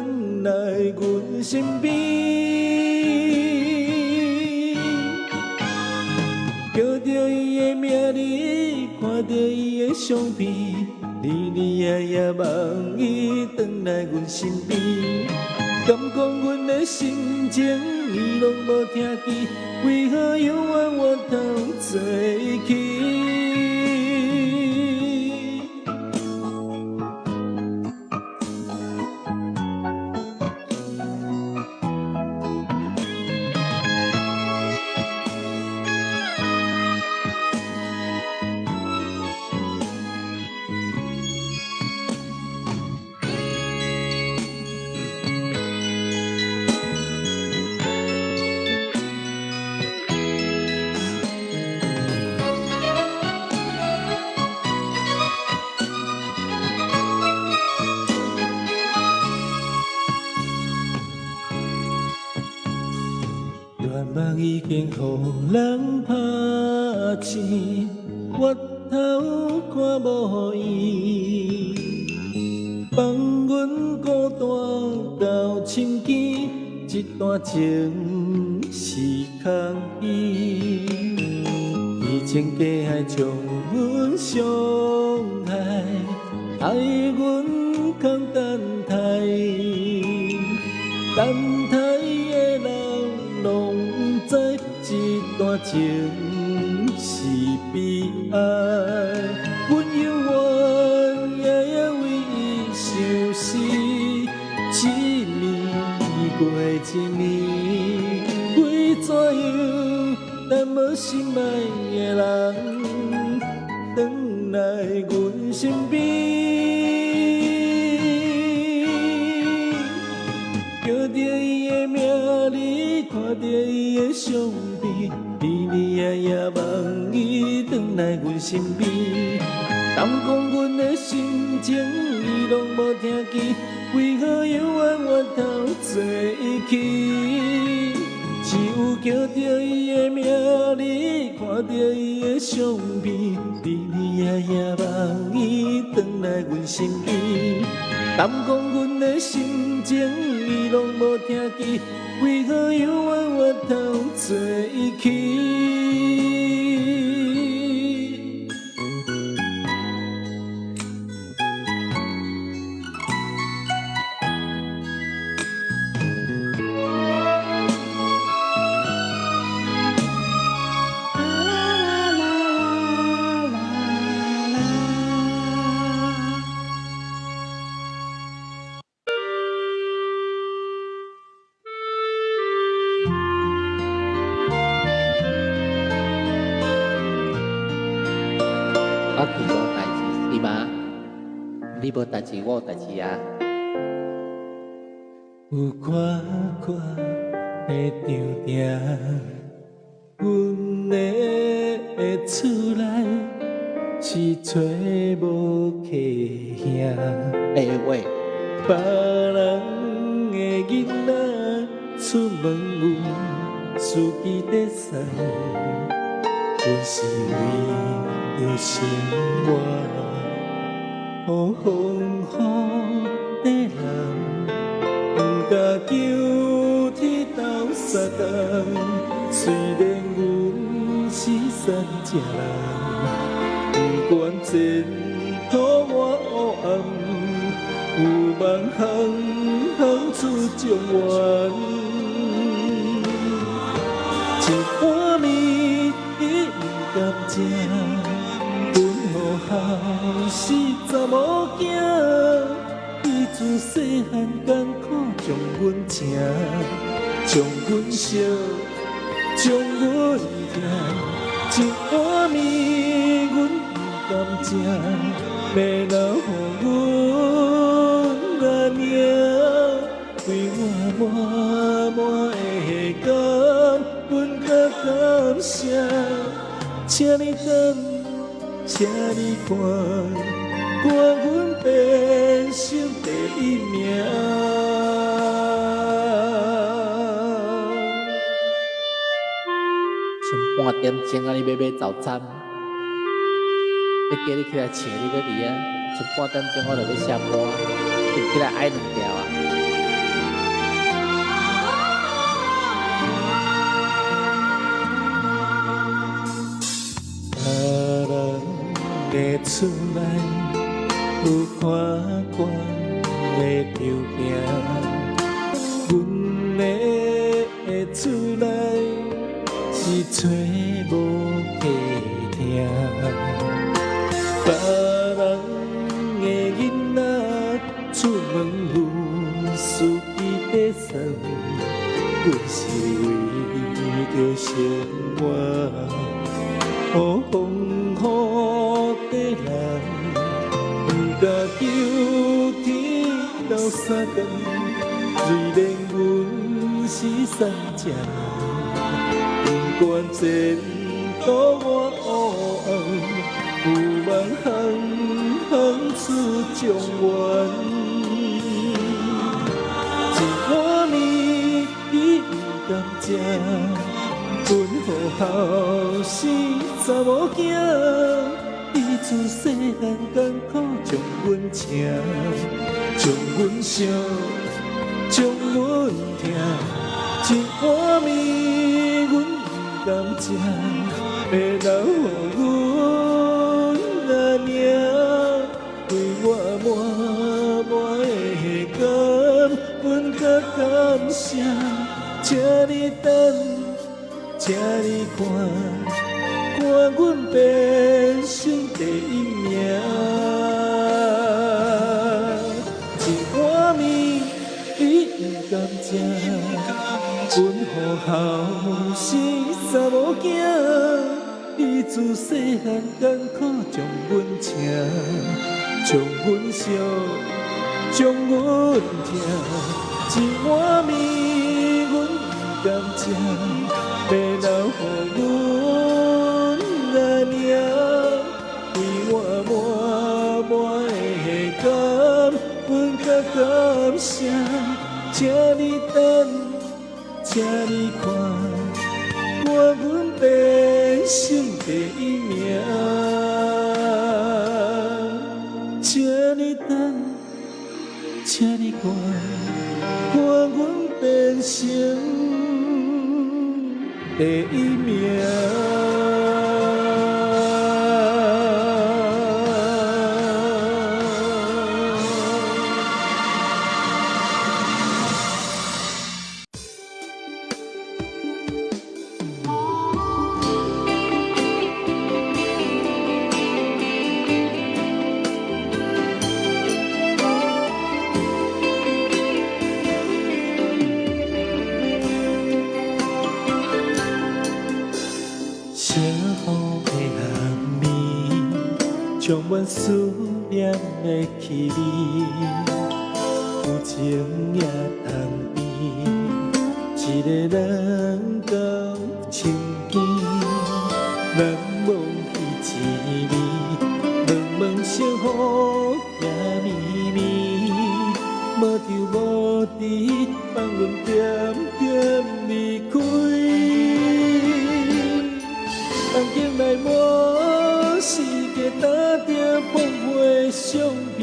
来阮身边，叫着伊的名字。看到伊的相片，日日夜夜望伊转来阮身边，敢讲阮的心情伊拢无听见，为何犹原我通做起？乱梦已经予人拍醒，我头看无伊，放阮孤单到深更，这段情是空戏。以前假爱将阮伤害，害阮空等待，等待的人拢不知这段情是悲哀。阮犹原夜夜为伊伤心，一年过一年，为怎样但无心爱的人，转来阮身边。叫着伊的名字，看着伊的相片，日日夜夜望伊转来阮身边。敢讲阮的心情，伊拢无听见，为何犹原我头做起？只有叫着伊的名，你看着伊的相片，日夜夜望伊转来阮身边。但讲阮的心情，伊拢无听见，为何犹原我头做起？我去做代志是吗？你无代志，我有代志啊。有看看的场定，阮的厝内是找无客兄。喂，别人的囡仔出门有司机在送，阮是为着生活，予风雨的人，不敢求天斗相共。虽然阮是山城人，不管前途我黑暗，有梦行行出状元。一碗面伊不甘食，阮好后是查某囝，伊自细汉艰苦将阮请，将阮惜，将阮疼。一碗面阮不甘食，要留予阮阿娘，为我满满的感，阮较感谢。请你等，请你看，看阮变成第一名。剩半点钟啊，你要买早餐？要叫你起来请你个离啊！剩半点钟我就要下播啊，你起来爱两条啊！别人的厝内有看看的场景，阮的厝内是找无客听。别人的囡仔出门有司机在送，阮是为着生活，予风雨的人，不敢求天斗相共。虽然阮是山城人，不管前途我黑暗，有梦行行出状元。一碗面伊不甘食，阮好后是查某囝，伊自细汉艰苦将阮请，将阮惜，将阮疼。一碗面阮不甘食，要留予阮阿娘，为我满满的感，阮较感谢。请你等，请你看，看阮变成第一名。一碗面你不甘食，阮好后是查某囝，伊自细汉艰苦将阮请，将阮惜，将阮疼。一碗面阮不甘食，要留予阮阿娘，为我满满的感，阮较感谢。请你等，请你看，我阮人生第一名，请你等，请你看，我阮人生第一名。小雨的暗暝，充满思念的气味，有情也通变，一个人到深更，难忘彼一味，茫茫星雨也绵绵，无着无知，放阮点点离开。梦境内满是个打着碰袂相片，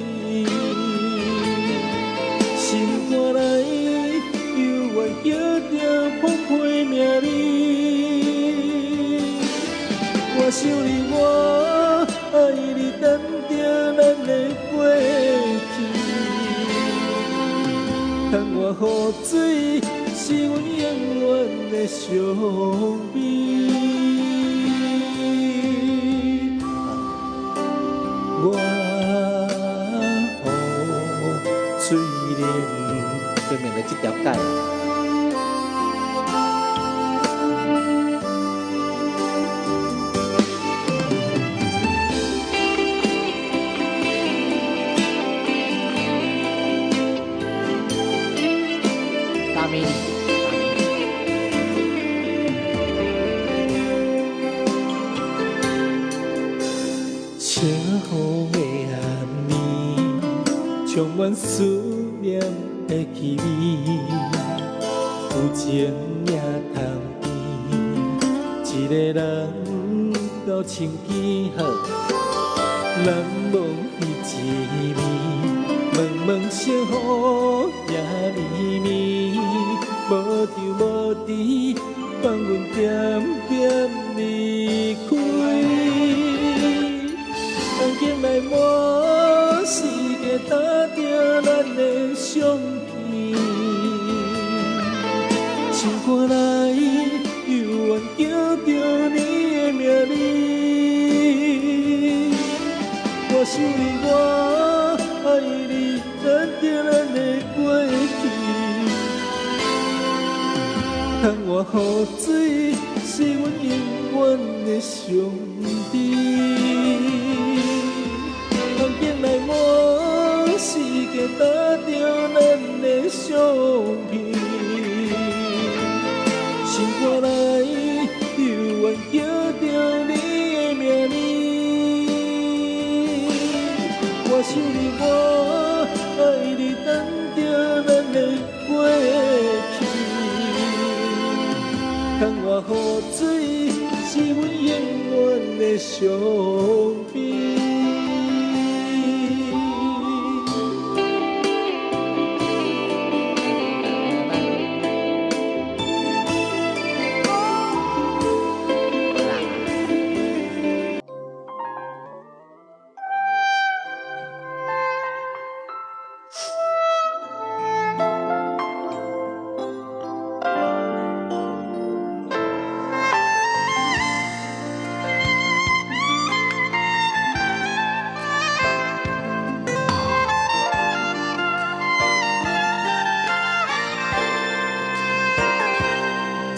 心肝内犹原叫着碰袂名字。我想你，我爱你，等着咱的过去。窗外雨水是阮永远的伤悲。我雨水淋，对面的这条街。大米。小雨的暗暝，充满思念的气味，有情也通变，一个人到深更好，难忘彼一味，茫茫星雨也绵绵，无着无知，放阮点点离开。梦境内满是个打着咱的相片，心肝内犹原叫着你的名字。我想你，我爱你，等着咱的过去。窗外雨水是阮永远的伤悲。梦境内满是个打着咱的相片，心肝内犹原叫着你的名字。我想你，我爱你，等着咱的过去。窗外雨水是阮永远的伤悲。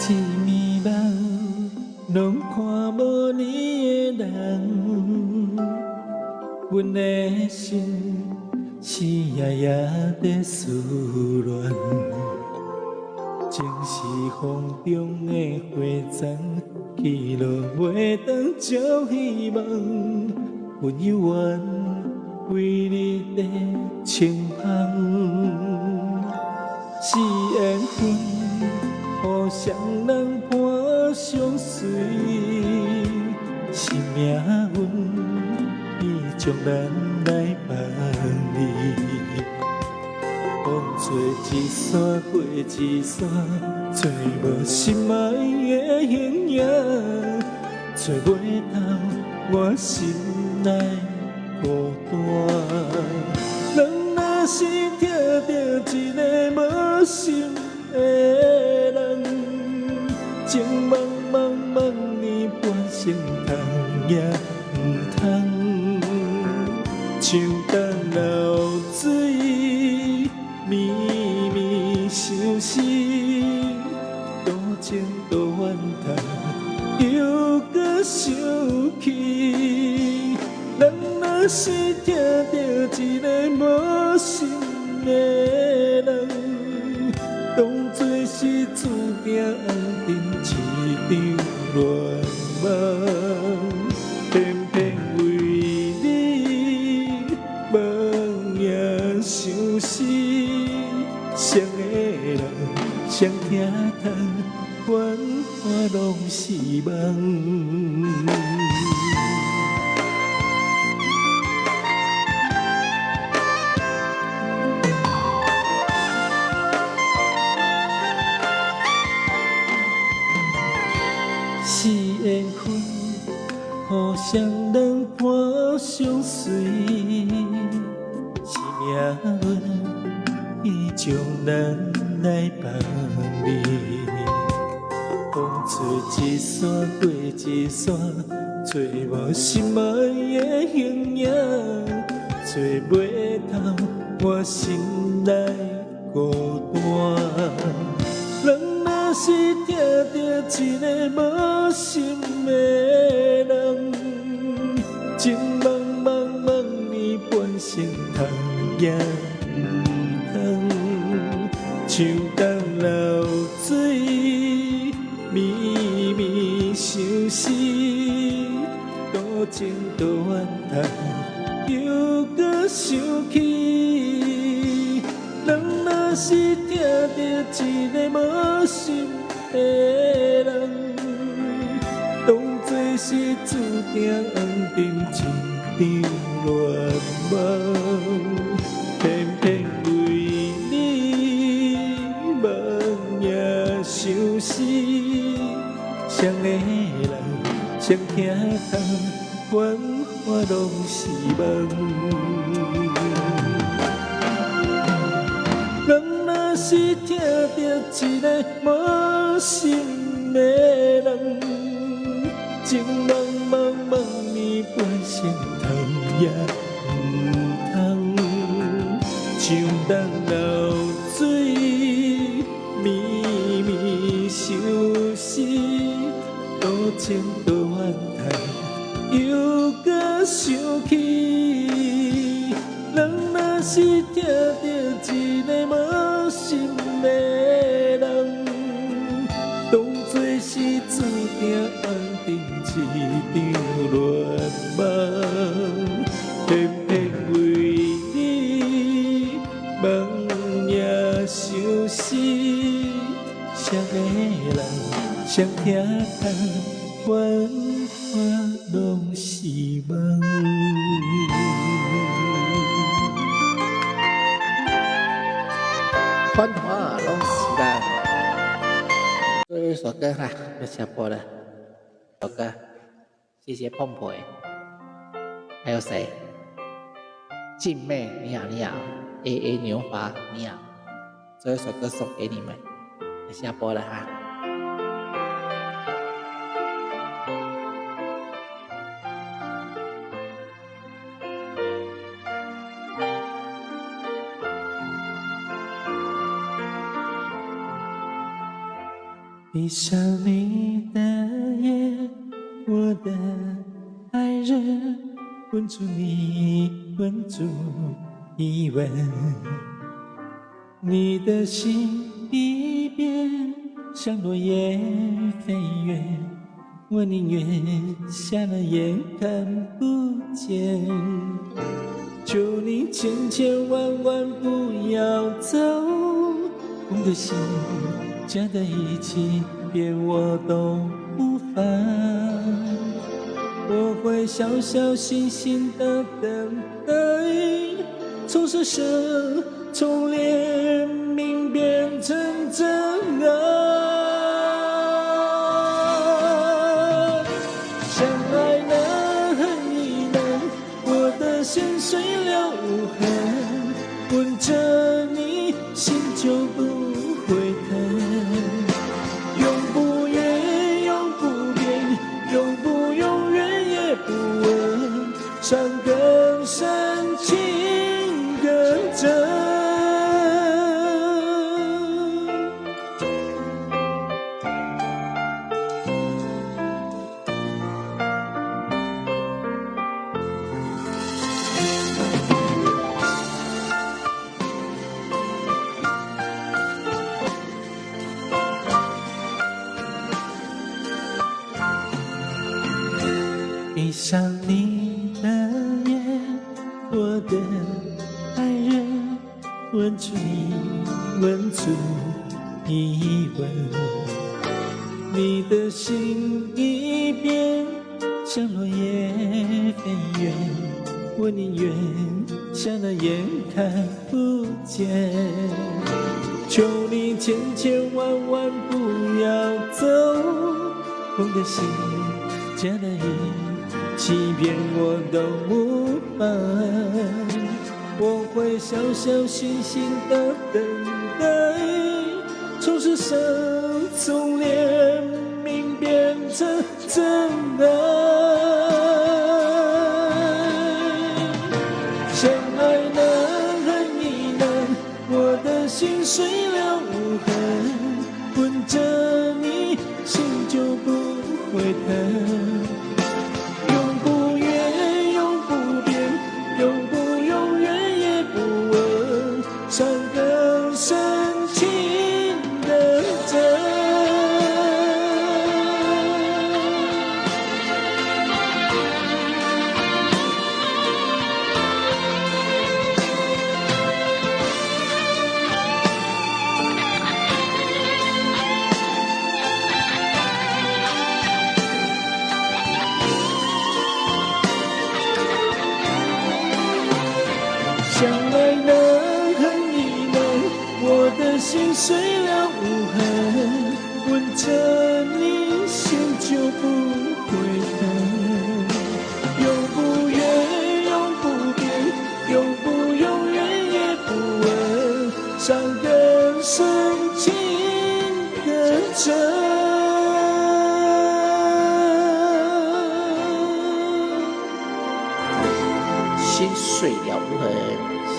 一暝梦，拢看无你的人，阮的心是夜夜在思恋，情是风中的花丛，起落袂当照希望，阮犹原为你在轻香，是缘分。互相人伴相随，是命运已将咱来分离。风吹一山过一山，找无心爱的形影，找袂到我心内孤单。人若是听到一个无心的人，情茫茫茫年半生通也唔通，像等流水绵绵相思，多情多怨叹，又搁想起。人若是听到一个无心的人，当作是注定红尘一场乱梦，偏偏为你梦也相思，谁的人谁听透，繁华拢是梦。是缘分，互相人伴相随，是命运已将咱来分离。风吹一山过一山，找无心爱的形影，找袂到我心内孤单。人若是听到一个无心的人，情茫茫茫年半生通也唔通，像等流水绵绵相思，多情多怨叹，又搁想起。人若是听到一个无心的人，当作是注定红尘一场乱梦，偏偏为你梦也相思，谁的人谁听透，繁华拢是梦。人若是听到一个无心的人，情茫茫茫年半生通也唔通，像等流水绵绵相思，多情多怨叹，又搁想起。人若是听到一个无心的人，当作是注定红尘一场乱梦，偏偏为你梦也相思，谁的人谁听透，繁华拢是梦。繁华拢是梦。最后一首歌哈，要下播了。首歌，谢谢碰婆，还有谁？静妹，你好，你好，AA 牛华，你好。最后一首歌送给你们，要下播了哈。闭上你的眼，我的爱人，吻住你，吻住一吻。你的心一边像落叶飞远，我宁愿瞎了眼看不见。求你千千万万不要走，我的心加在一起，别我都无法。我会小小心心的等待，从舍舍，从怜悯变成真爱。相爱能，恨亦能，我的心碎了无痕，吻着你，心就不会疼。永不远，永不变，永不永远也不问，伤更深，情更真。闭上你的眼，我的爱人，吻出你，吻出一吻。你的心一变，像落叶飞远，我宁愿像那眼看不见。求你千千万万不要走，空的心加了一欺骗我都无法，我会小小心心的等待，从舍舍，从怜悯变成真爱。相爱能，恨亦能，我的心碎了无痕，吻着你，心就不会疼。伤更深，情更真。相爱能，我的心碎了无痕，吻着你，心就不会疼。永不远，永不变，永不永远也不问，伤更深，情更真。心碎了无痕，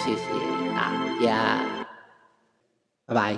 谢谢大家，拜拜。